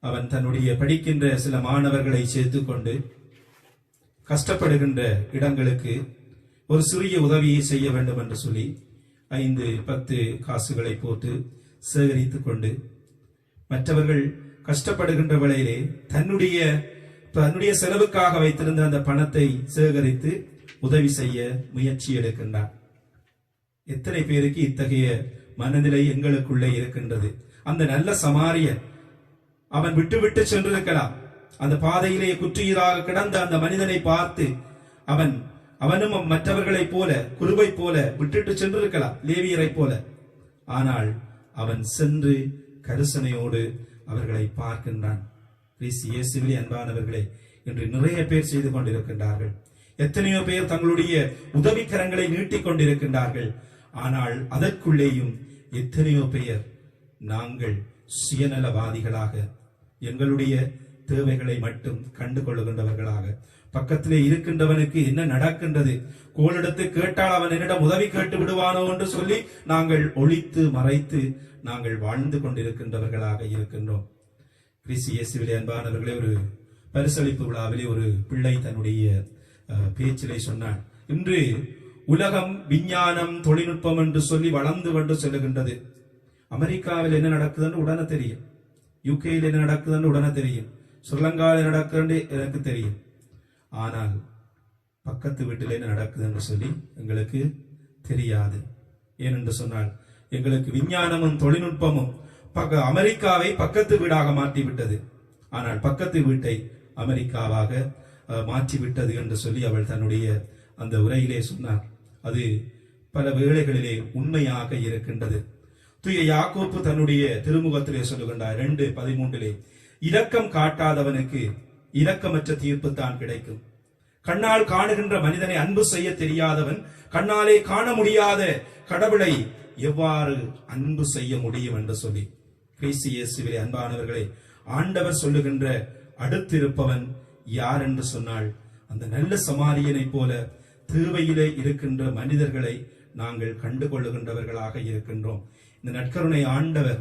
அவன் தன்னுடைய படிக்கின்ற சில மாணவர்களை சேர்த்துக் கொண்டு கஷ்டப்படுகின்ற இடங்களுக்கு ஒரு சிறிய உதவியை செய்ய வேண்டும் என்று சொல்லி 5-10 காசுகளை போட்டு சேகரித்துக் கொண்டு மற்றவர்கள் கஷ்டப்படுகின்ற வேளையிலே தன்னுடைய செலவுக்காக வைத்திருந்த அந்த பணத்தை சேகரித்து உதவி செய்ய முயற்சி எடுக்கின்றான். எத்தனை பேருக்கு இத்தகைய மனநிலை எங்களுக்குள்ளே இருக்கின்றது? அந்த நல்ல சமாரியன் அவன் விட்டு சென்றிருக்கலாம். அந்த பாதையிலே குற்றுயிராக கிடந்த அந்த மனிதனை பார்த்து அவனும் மற்றவர்களைப் போல, குருவை போல விட்டுட்டு சென்றிருக்கலாம், லேவியரை போல. ஆனால் அவன் சென்று கரிசனையோடு அவர்களை பார்க்கின்றான். இயேசுவிலே அன்பானவர்களே, என்று நிறைய பேர் செய்து கொண்டிருக்கின்றார்கள். எத்தனையோ பேர் தங்களுடைய உதவிக்கரங்களை நீட்டிக் கொண்டிருக்கின்றார்கள். ஆனால் அதற்குள்ளேயும் எத்தனையோ பேர் நாங்கள் சுயநலவாதிகளாக, எங்களுடைய தேவைகளை மட்டும் கண்டு கொள்ளுகின்றவர்களாக, பக்கத்திலே இருக்கின்றவனுக்கு என்ன நடக்கின்றது, கோலிடத்து கேட்டால் அவன் என்னிடம் உதவி கேட்டு விடுவானோ என்று சொல்லி நாங்கள் ஒளித்து மறைத்து நாங்கள் வாழ்ந்து கொண்டிருக்கின்றவர்களாக இருக்கின்றோம். கிறிஸ்து இயேசுவிலே அன்பானவர்களே, ஒரு பரிசளிப்பு விழாவிலே ஒரு பிள்ளை தன்னுடைய பேச்சிலே சொன்னான், இன்று உலகம் விஞ்ஞானம் தொழில்நுட்பம் என்று சொல்லி வளர்ந்து கொண்டு செல்லுகின்றது. அமெரிக்காவில் என்ன நடக்குதுன்னு உடனே தெரியும், யுகேயில் என்ன நடக்குதுன்னு உடனே தெரியும், ஸ்ரீலங்காவில் நடக்குதுன்னு எனக்கு தெரியும். ஆனால் பக்கத்து வீட்டில் என்ன நடக்குது என்று சொல்லி எங்களுக்கு தெரியாது. ஏனென்று சொன்னால் எங்களுக்கு விஞ்ஞானமும் தொழில்நுட்பமும் அமெரிக்காவை பக்கத்து வீடாக மாற்றிவிட்டது. ஆனால் பக்கத்து வீட்டை அமெரிக்காவாக மாற்றிவிட்டது என்று சொல்லி அவள் தன்னுடைய அந்த உரையிலே சொன்னார். அது பல வேளைகளிலே உண்மையாக இருக்கின்றது. தூய யாக்கோப்பு தன்னுடைய திருமுகத்திலே சொல்லுகின்றார் 2:13, இரக்கம் காட்டாதவனுக்கு இரக்கமற்ற தீர்ப்பு தான் கிடைக்கும். கண்ணால் காணுகின்ற மனிதனை அன்பு செய்ய தெரியாதவன் கண்ணாலே காண முடியாத கடவுளை எவ்வாறு அன்பு செய்ய முடியும் என்று சொல்லி, கிறிஸ்து இயேசுவிலே அன்பானவர்களே, ஆண்டவர் சொல்லுகின்ற அடுத்திருப்பவன் யார் என்று சொன்னால் அந்த நல்ல சமாரியனை போல தேவையிலே இருக்கின்ற மனிதர்களை நாங்கள் கண்டுகொள்ளுகின்றவர்களாக இருக்கின்றோம். இந்த நற்கருணை ஆண்டவர்,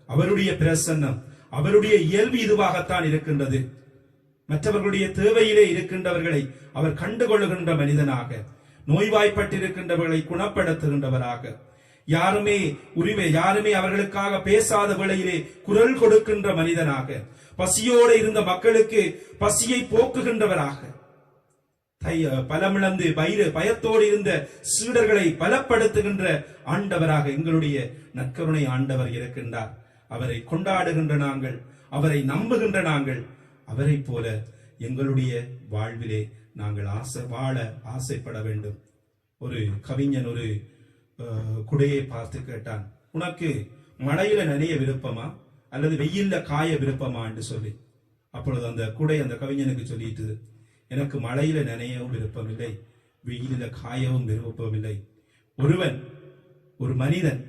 அவருடைய பிரசன்னம், அவருடைய இயல்பு இதுவாகத்தான் இருக்கின்றது. மற்றவர்களுடைய தேவையிலே இருக்கின்றவர்களை அவர் கண்டுகொள்ளுகின்ற மனிதனாக, நோய்வாய்ப்பட்டிருக்கின்றவர்களை குணப்படுத்துகின்றவராக, யாருமே அவர்களுக்காக பேசாத வேளையிலே குரல் கொடுக்கின்ற மனிதனாக, பசியோடு இருந்த மக்களுக்கு பசியை போக்குகின்றவராக, பலமிழந்து பயத்தோடு இருந்த சீடர்களை பலப்படுத்துகின்ற ஆண்டவராக எங்களுடைய நற்கருணை ஆண்டவர் இருக்கின்றார். அவரை கொண்டாடுகின்ற நாங்கள், அவரை நம்புகின்ற நாங்கள், அவரை போல எங்களுடைய வாழ்விலே நாங்கள் வாழ ஆசைப்பட வேண்டும். ஒரு கவிஞன் ஒரு குடையை பார்த்து கேட்டான், உனக்கு மழையில நனைய விருப்பமா அல்லது வெயில்ல காய விருப்பமா என்று சொல்லி. அப்பொழுது அந்த குடை அந்த கவிஞனுக்கு சொல்லிட்டு, எனக்கு மழையில நனையவும் விருப்பமில்லை, வெயிலில காயவும் விருப்பமில்லை. ஒரு மனிதன்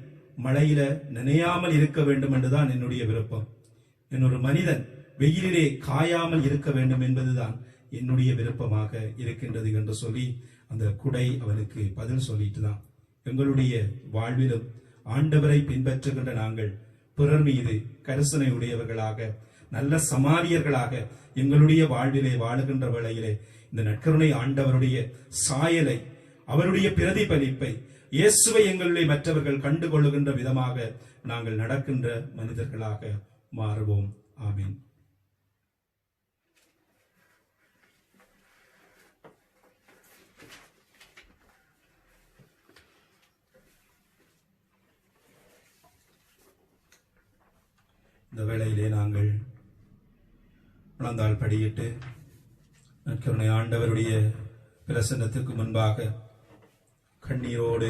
மழையில நனையாமல் இருக்க வேண்டும் என்றுதான் என்னுடைய விருப்பம். இன்னொரு மனிதன் வெயிலிலே காயாமல் இருக்க வேண்டும் என்பதுதான் என்னுடைய விருப்பமாக இருக்கின்றது என்று சொல்லி அந்த குடை அவனுக்கு பதில் சொல்லிட்டு தான். எங்களுடைய வாழ்விலும் ஆண்டவரை பின்பற்றுகின்ற நாங்கள் பிறர் மீது கரிசனை உடையவர்களாக, நல்ல சமாரியர்களாக எங்களுடைய வாழ்விலே வாழுகின்ற வேளையிலே இந்த நற்கருணை ஆண்டவருடைய சாயலை, அவருடைய பிரதிபலிப்பை, இயேசுவை எங்களுடைய மற்றவர்கள் கண்டுகொள்ளுகின்ற விதமாக நாங்கள் நடக்கின்ற மனிதர்களாக மாறுவோம். ஆமீன். இந்த வேளையிலே நாங்கள் முழந்தாள் படியிட்டு நற்கருணை ஆண்டவருடைய பிரசன்னத்துக்கு முன்பாக கண்ணீரோடு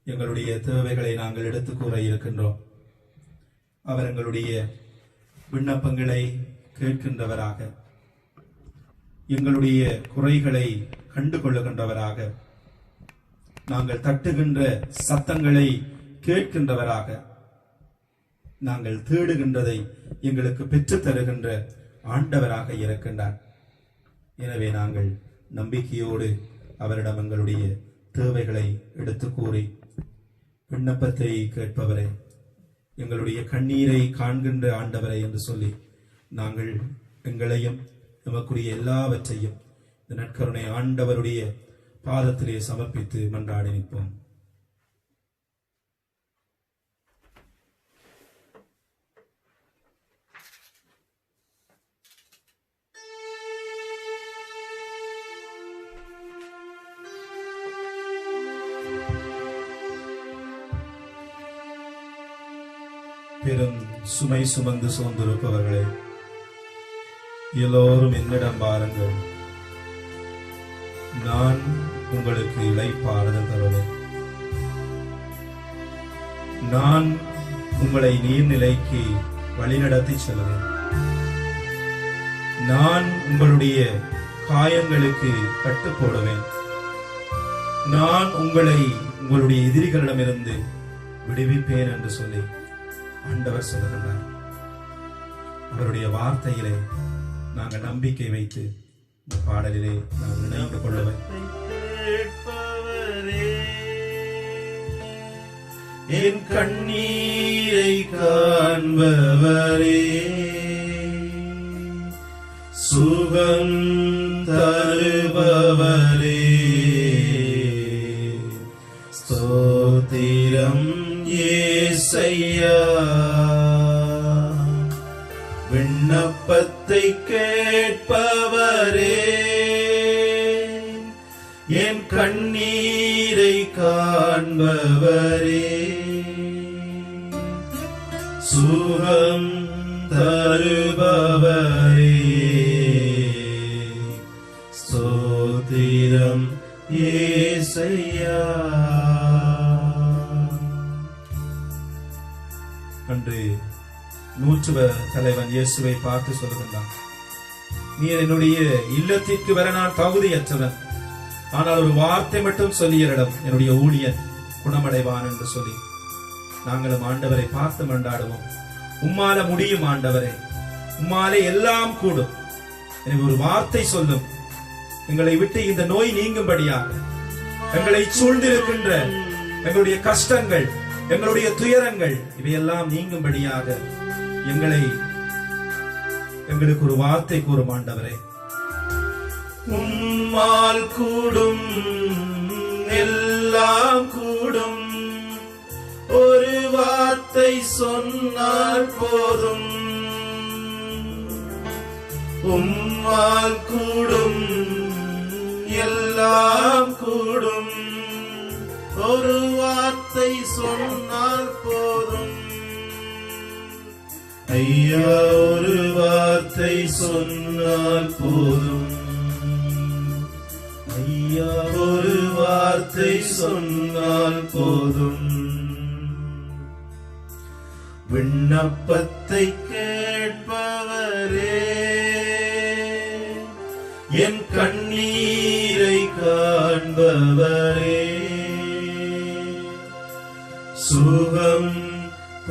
எங்களுடைய தேவைகளை நாங்கள் எடுத்து கூற இருக்கின்றோம். அவர் எங்களுடைய விண்ணப்பங்களை கேட்கின்றவராக, எங்களுடைய குறைகளை கண்டு கொள்ளுகின்றவராக, நாங்கள் தட்டுகின்ற சத்தங்களை கேட்கின்றவராக, நாங்கள் தேடுகின்றதை எங்களுக்கு பெற்றுத் தருகின்ற ஆண்டவராக இருக்கின்றார். எனவே நாங்கள் நம்பிக்கையோடு அவரிடம் எங்களுடைய தேவைகளை எடுத்து கூறி, விண்ணப்பத்தை கேட்பவரே, எங்களுடைய கண்ணீரை காண்கின்ற ஆண்டவரை என்று சொல்லி நாங்கள் எங்களையும் நமக்குரிய எல்லாவற்றையும் இந்த நற்கருணை ஆண்டவருடைய பாதத்திலே சமர்ப்பித்து மன்றாடி நிற்போம். பெரும் சுமை சுமந்து சோர்ந்திருப்பவர்களே, எல்லோரும் என்னிடம் வாருங்கள், நான் உங்களுக்கு இளைப்பாறுதல் தருவேன். நான் உங்களை நீர்நிலைக்கு வழிநடத்தி செல்வேன். நான் உங்களுடைய காயங்களுக்கு கட்டு போடுவேன், நான் உங்களை உங்களுடைய எதிரிகளிடமிருந்து விடுவிப்பேன் என்று சொல்லி ஆண்டவர் சொல்லுகின்றார். அவருடைய வார்த்தையிலே நாங்கள் நம்பிக்கை வைத்து இந்த பாடலிலே நாங்கள் இணைந்து கொள்ளுவேன். என் கண்ணீரை காண்பவரே, சுகம் தருபவரே, ஸ்தோத்திரம் இயேசையா. விண்ணப்பத்தை கேட்பவரே, என் கண்ணீரை காண்பவரே, சுகம் தருபவரே, ஸ்தோத்திரம் இயேசையா. அன்று நூற்றுவ தலைவன் இயேசுவை பார்த்து சொல்லுகின்றான், நீர் என்னுடைய இல்லத்திற்கு வர நான் தகுதியற்றவன், ஆனால் ஒரு வார்த்தை மட்டும் சொல்லியரிடம் என்னுடைய ஊழியன் குணமடைவான் என்று சொல்லி நாங்களும் ஆண்டவரை பார்த்து மன்றாடுவோம். உம்மால முடியும் ஆண்டவரே, உம்மாலே எல்லாம் கூடும். எனவே ஒரு வார்த்தை சொல்லும், எங்களை விட்டு இந்த நோய் நீங்கும்படியாக, எங்களை சூழ்ந்திருக்கின்ற எங்களுடைய கஷ்டங்கள், எங்களுடைய துயரங்கள் இவையெல்லாம் நீங்கும்படியாக எங்களுக்கு ஒரு வார்த்தை கூறும் ஆண்டவரே. உம்மால் கூடும், எல்லாம் கூடும், ஒரு வார்த்தை சொன்னால் போதும். உம்மால் கூடும், எல்லாம் கூடும், ஒரு வார்த்தை சொன்னால் போதும். ஐயா, ஒரு வார்த்தை சொன்னால் போதும். ஐயா, ஒரு வார்த்தை சொன்னால் போதும். விண்ணப்பத்தை கேட்பவரே, என் கண்ணீரை காண்பவரே, சுகம்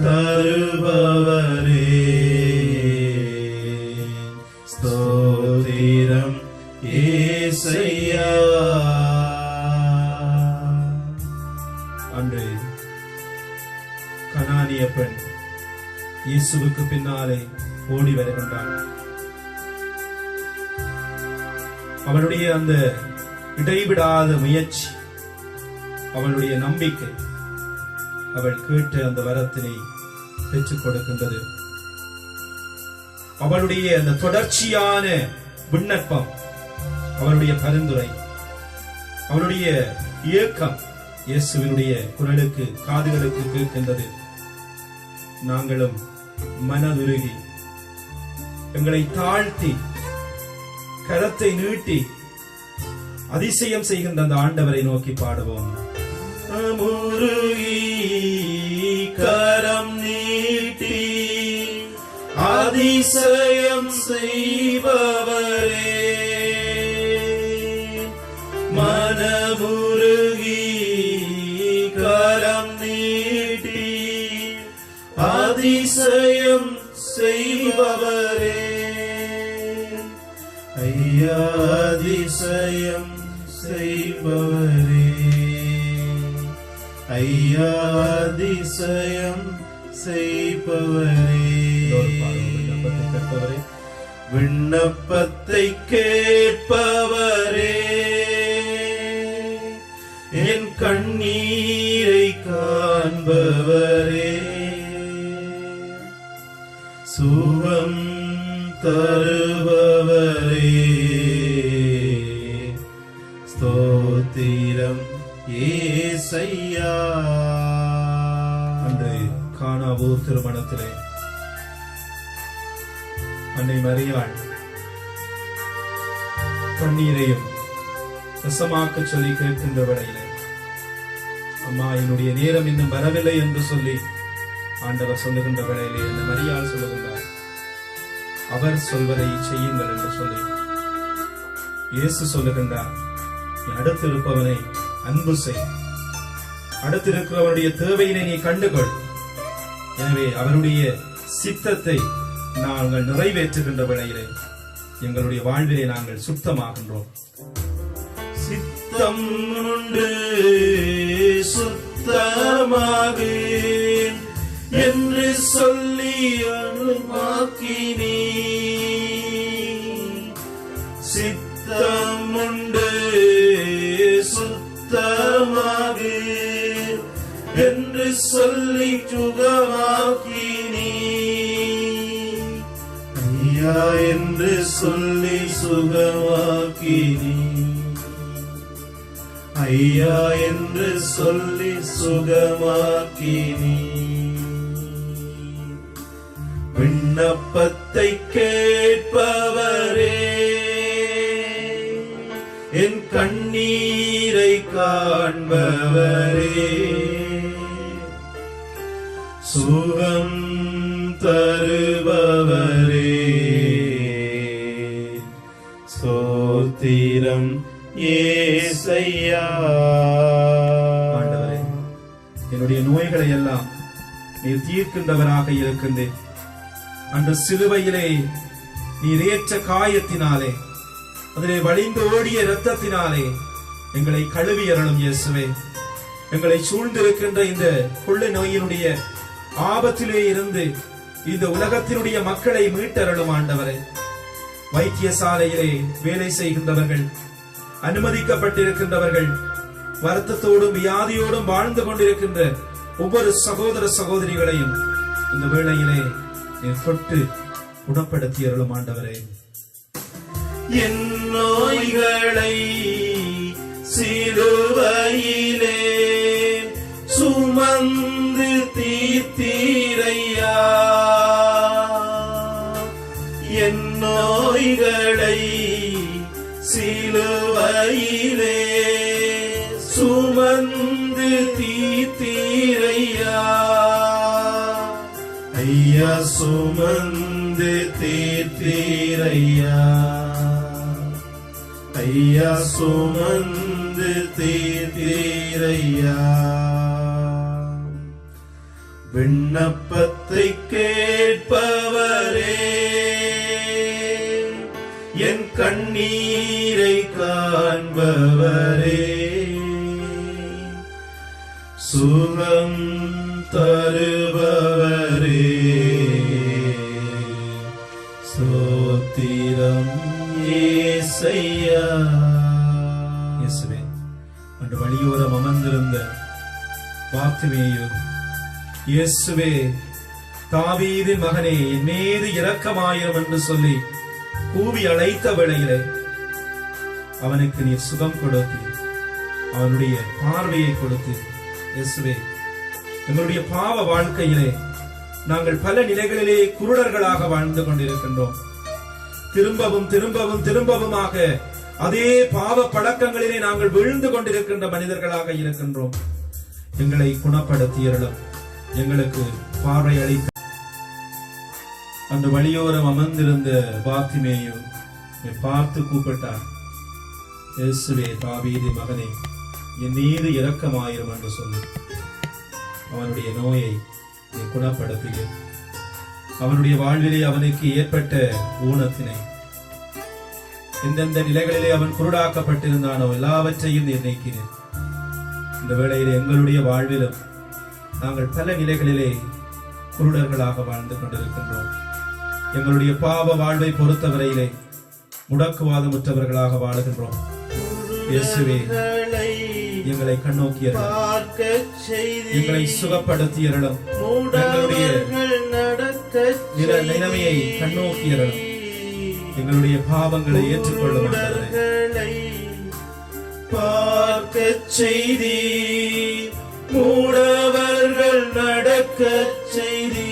தருபவரே, ஸ்தோத்திரம் இயேசையா. அன்று கனானிய பெண் இயேசுவுக்கு பின்னாலே ஓடி வருகின்றாள். அவளுடைய அந்த இடைவிடாத முயற்சி, அவளுடைய நம்பிக்கை, அவள் கேட்ட அந்த வரத்தினை பெற்றுக் கொடுக்கின்றது. அவளுடைய அந்த தொடர்ச்சியான விண்ணப்பம், அவளுடைய பரிந்துரை, அவளுடைய இயக்கம் இயேசுவினுடைய குரலுக்கு, காதுகளுக்கு கேட்கின்றது. நாங்களும் மனதுருகி எங்களை தாழ்த்தி கரத்தை நீட்டி அதிசயம் செய்கின்ற அந்த ஆண்டவரை நோக்கி பாடுவோம். முருகி கரம் நீட்டி அதிசயம் செய்பவரே, மனமுருகி கரம் நீட்டி அதிசயம் செய்பவரே, ஐயா அதிசயம் செய்பவரே, ஐயா அதிசயம் செய்பவரே. விண்ணப்பத்தை கேட்பவரே, என் கண்ணீரை காண்பவரே, சுகம் தருபவரே, ஸ்தோத்திரம் இயேசையா. அன்று கானாவூர் திருமணத்திலே அன்னை மரியாள் தண்ணீரையும் ரசமாக்க சொல்லி கேட்கின்ற வேளையிலே, அம்மா என்னுடைய நேரம் இன்னும் வரவில்லை என்று சொல்லி ஆண்டவர் சொல்லுகின்ற வேளையிலே இந்த மரியாள் சொல்லுகின்றார், அவர் சொல்வதை செய்யுங்கள் என்று சொல்லி இயேசு சொல்லுகின்றார், நீ அடுத்திருப்பவனை அன்பு செய், அடுத்திருக்கிறவனுடைய தேவையினை நீ கண்டுகொள். எனவே அவருடைய சித்தத்தை நாங்கள் நிறைவேற்றுகின்ற வேளையிலே எங்களுடைய வாழ்விலே நாங்கள் சுத்தமாகின்றோம். சித்தம் உண்டு சுத்தமாகு என்று சொல்லி அனுமாக்கினீ. சித்தம் உண்டு சுத்தமாகு என்று சொல்லி சுகமாக்கினீ. ஐயா என்று சொல்லி சுகமாக்கினீ. ஐயா என்று சொல்லி சுகமாக்கினீ. விண்ணப்பத்தை கேட்பவரே, என் கண்ணீரை காண்பவரே, சுகம் தருபவரே, ஸ்தோத்திரம் ஏசையா. ஆண்டவரே, என்னுடைய நோய்களை எல்லாம் நீர் தீர்க்கின்றவராக இருக்கின்றேன். அந்த சிலுவையிலே நீர் ஏற்ற காயத்தினாலே, அதிலே வழிந்து ஓடிய இரத்தத்தினாலே எங்களை கழுவி அருளும் இயேசுவே. எங்களை சூழ்ந்திருக்கின்ற இந்த கொள்ளை நோயினுடைய ஆபத்திலே இருந்து இந்த உலகத்தினுடைய மக்களை மீட்டருளும் ஆண்டவரே. வைத்தியசாலையிலே வேலை செய்கின்றவர்கள், அனுமதிக்கப்பட்டிருக்கின்றவர்கள், வருத்தத்தோடும் வியாதியோடும் வாழ்ந்து கொண்டிருக்கின்ற ஒவ்வொரு சகோதர சகோதரிகளையும் இந்த வேளையிலே தொட்டு குணப்படுத்தி அருளும் ஆண்டவரே. என் நோய்களை சிலுவையிலே சுமந்து தீர்த்தீரையா. என் நோய்களை சிலுவையிலே சுமந்து தீர்த்தீரையா. ஐயா சுமந்து தீர்த்தீரையா. ஐயா சுமந்து தீர்த்தீரையா. விண்ணப்பத்தை கேட்பவரே, என் கண்ணீரை காண்பவரே, சுகம் தருபவரே, ஸ்தோத்திரம் ஏசையா. இயேசுவே, அன்று வழியோரம் அமர்ந்திருந்த பார்த்திமேயு, இயேசுவே தாவீதின் மகனே, என் மீது இரக்கமாயிரும் என்று சொல்லி கூவி அழைத்த வேளையிலே அவனுக்கு நீர் சுகம் கொடுத்து அவனுடைய பார்வையை கொடுத்து. இயேசுவே, எங்களுடைய பாவ வாழ்க்கையிலே நாங்கள் பல நிலைகளிலே குருடர்களாக வாழ்ந்து கொண்டிருக்கின்றோம். திரும்பவும் திரும்பவும் திரும்பவுமாக அதே பாவ பழக்கங்களிலே நாங்கள் விழுந்து கொண்டிருக்கின்ற மனிதர்களாக இருக்கின்றோம். எங்களை குணப்படுத்தியருளும், எங்களுக்கு பார்வை அளிக்க. அந்த வழியோரம் அமர்ந்திருந்த பார்த்திமேயு பார்த்து கூப்பிட்டார், இயேசுவே தாவீதின் மகனே, என் மீது இரக்கமாயிரும் என்று சொல்லி அவனுடைய நோயை குணப்படுத்திய. அவனுடைய வாழ்விலே அவனுக்கு ஏற்பட்ட ஊனத்தினை, எந்தெந்த நிலைகளிலே அவன் குருடாக்கப்பட்டிருந்தானோ எல்லாவற்றையும் நீர் நீக்கினேன். இந்த வேளையிலே எங்களுடைய வாழ்விலும் நாங்கள் பல நிலைகளிலே குருடர்களாக வாழ்ந்து கொண்டிருக்கின்றோம். எங்களுடைய பாவ வாழ்வை பொறுத்தவரையிலே முடக்குவாதமுற்றவர்களாக வாழுகின்றோம். இயேசுவே, எங்களை கண்ணோக்கிய, எங்களை சுகப்படுத்தியருளும், எங்களுடைய நிலைமையை கண்ணோக்கியருளும், எங்களுடைய பாவங்களை ஏற்றுக்கொள்ளும். பார்க்க செய்தி மூடவர்கள் நடக்க செய்தி.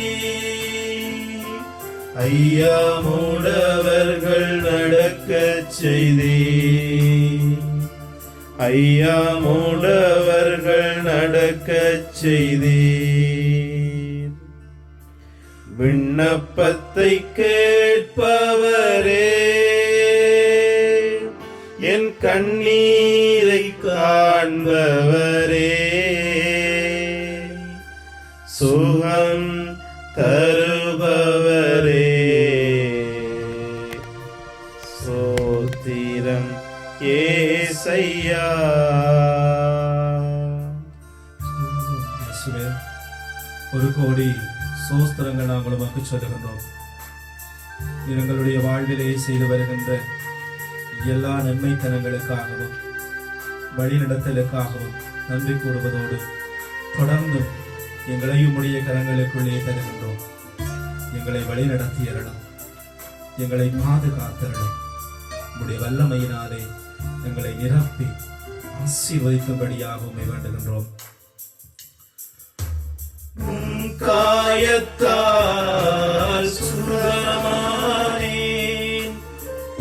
ஐயா மூடவர்கள் நடக்க செய்தி. ஐயா மூடவர்கள் நடக்க செய்தி. விண்ணப்பத்தை கேள் கேட்பவரே, என் கண்ணீரை காண்பவரே, சுகம் தருபவரே, சோத்திரம் ஏசையா. இயேசுவே, ஒரு கோடி சோஸ்திரங்கள் நாங்கள் உமக்கு சொல்லுகின்றோம். எங்களுடைய வாழ்விலே செய்து வருகின்ற எல்லா நன்மைத்தனங்களுக்காகவும் வழிநடத்தலுக்காகவும் நன்றி கூறுவதோடு தொடர்ந்தும் எங்களையும் உடைய கரங்களுக்குள்ளே தருகின்றோம். எங்களை வழிநடத்தியறணும், எங்களை பாதுகாத்தரணும். உடைய வல்லமையினாலே எங்களை நிரப்பி ஆசீர்வதிக்கும்படியாகவும் வேண்டுகின்றோம். காயத்தால் சுகமானேன்,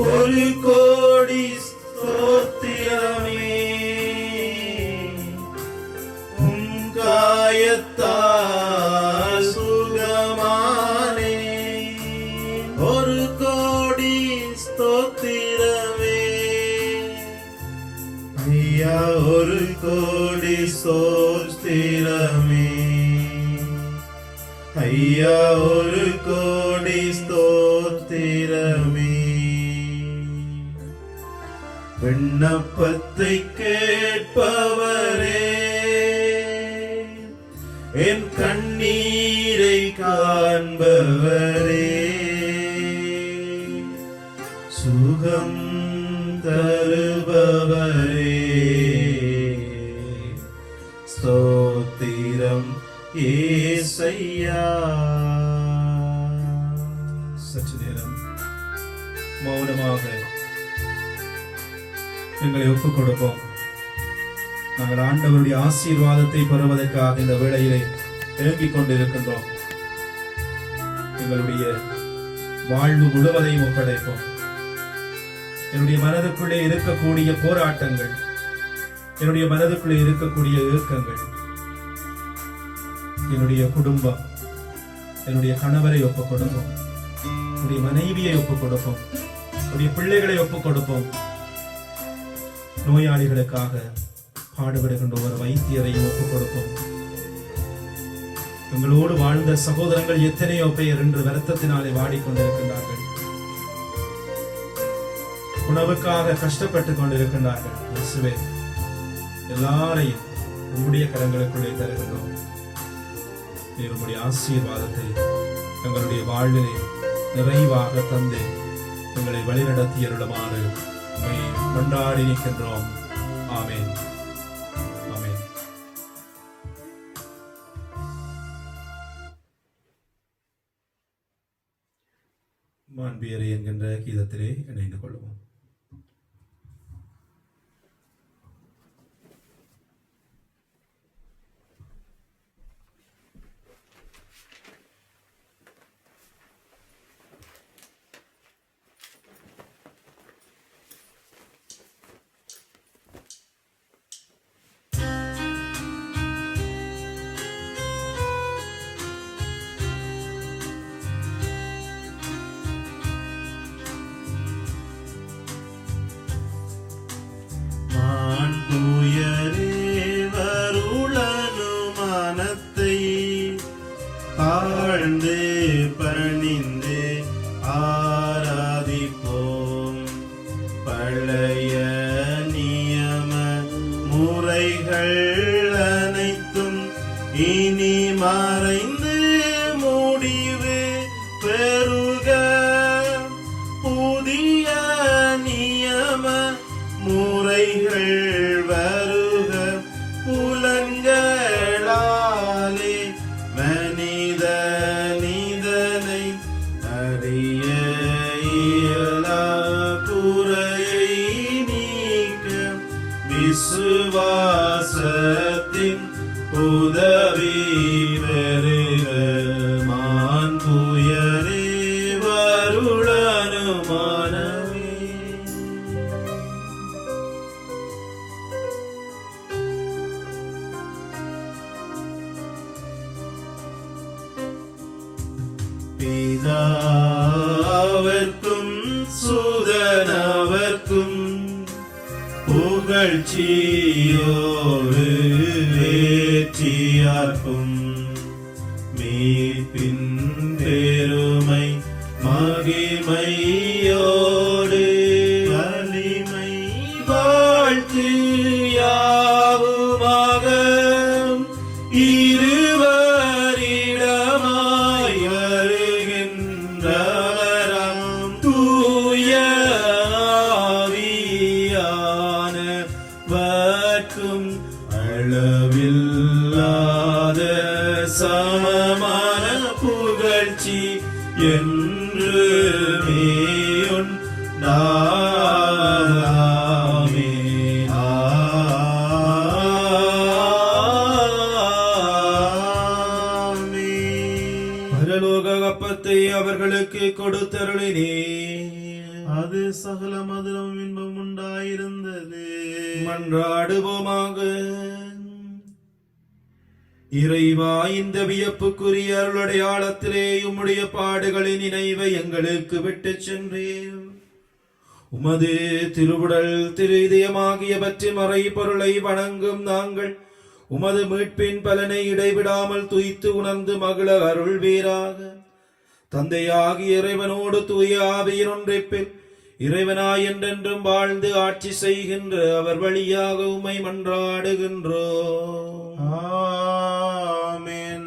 ஒரு கோடி ஸ்தோத்திரமே. காயத்தால் சுகமானேன், ஒரு கோடி ஸ்தோத்திரமே. ஐயா, ஒரு கோடி ஸ்தோத்திரமே. ஐயா, ஒரு கோடி ஸ்தோத்திரமே. விண்ணப்பத்தை கேட்பவரே, என் கண்ணீரை காண்பவரே, சுகம் தருபவரே, ஸ்தோத்திரம் ஏசையா. சற்று நேரம் மௌனமாக எங்களை ஒப்புக் கொடுப்போம். நாங்கள் ஆண்டவருடைய ஆசீர்வாதத்தை பெறுவதற்காக இந்த வேளையிலே ஏங்கிக் கொண்டிருக்கின்றோம். எங்களுடைய வாழ்வு முழுவதையும் ஒப்படைப்போம். என்னுடைய மனதுக்குள்ளே இருக்கக்கூடிய போராட்டங்கள், என்னுடைய மனதுக்குள்ளே இருக்கக்கூடிய இயக்கங்கள், என்னுடைய குடும்பம், என்னுடைய கணவரை ஒப்புக் கொடுப்போம், என்னுடைய மனைவியை ஒப்புக் கொடுப்போம், என்னுடைய பிள்ளைகளை ஒப்புக் கொடுப்போம். நோயாளிகளுக்காக பாடுபடுகின்ற ஒரு வைத்தியரையும் ஒப்புக் கொடுப்போம். எங்களோடு வாழ்ந்த சகோதரங்கள் எத்தனையோ பேர் என்று வருத்தத்தினாலே வாடிக்கொண்டிருக்கின்றார்கள். உணவுக்காக கஷ்டப்பட்டுக் கொண்டிருக்கின்றார்கள். இயேசுவே, எல்லாரையும் உம்முடைய கரங்களுக்குள்ளே தருகின்றோம். நீர் உம்முடைய ஆசீர்வாதத்தை எங்களுடைய வாழ்விலே நிறைவாக தந்து எங்களை வழிநடத்தி அருளுமாறு உம்மை கொண்டாடி நிற்கின்றோம். ஆமென், ஆமென். மாண்பியரே என்கின்ற கீதத்திலே இணைந்து கொள்வோம். அவர்க்கும் சுதனவர்க்கும் புகழ்ச்சியோடு ஏற்றியார்க்கும் மீட்பின் பெருமை மகிமையோடு வலிமை வாழ்த்து யாவுமாக இருவரிடமாய் வருகின்றவராம் தூய ஆவியானவர்க்கும் அளவில்லாத சமமான புகழ்ச்சி என்று மேயுண்டாமே. பரலோக அப்பத்தை அவர்களுக்கு கொடுத்தருளினே, அது சகல மதுரம் இன்பம் உண்டாயிருந்தது. மன்றாடுவோமாக. இறைவா, இந்த வியப்புக்குரிய அருளடையாளத்திலே உம்முடைய பாடுகளின் நினைவை எங்களுக்கு விட்டுச் சென்றேன். உமது திருவுடல் திரு இதயமாகியவற்றின் மறை பொருளை வணங்கும் நாங்கள் உமது மீட்பின் பலனை இடைவிடாமல் துய்த்து உணர்ந்து மகிழ அருள்வீராக. தந்தையாகிய இறைவனோடு தூய ஆவியின் ஒன்றிப்பில் இறைவனாய் என்றென்றும் வாழ்ந்து ஆட்சி செய்கின்ற அவர் வழியாக உம்மை மன்றாடுகின்றோம். ஆமென்.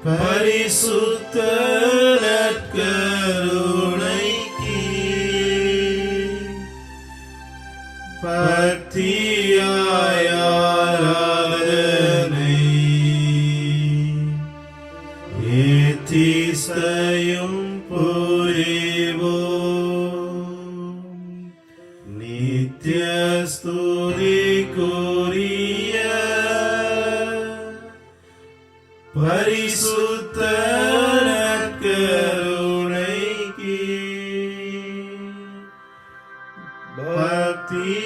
பரிசுத்த நற்கருணைக்கு பக்தியாய் ஆராதனை ஏத்திசையும் புரிவோம். நித்திய ஸ்துதிக்குரிய பரிசுத்த நற்கருணைக்கு பக்தி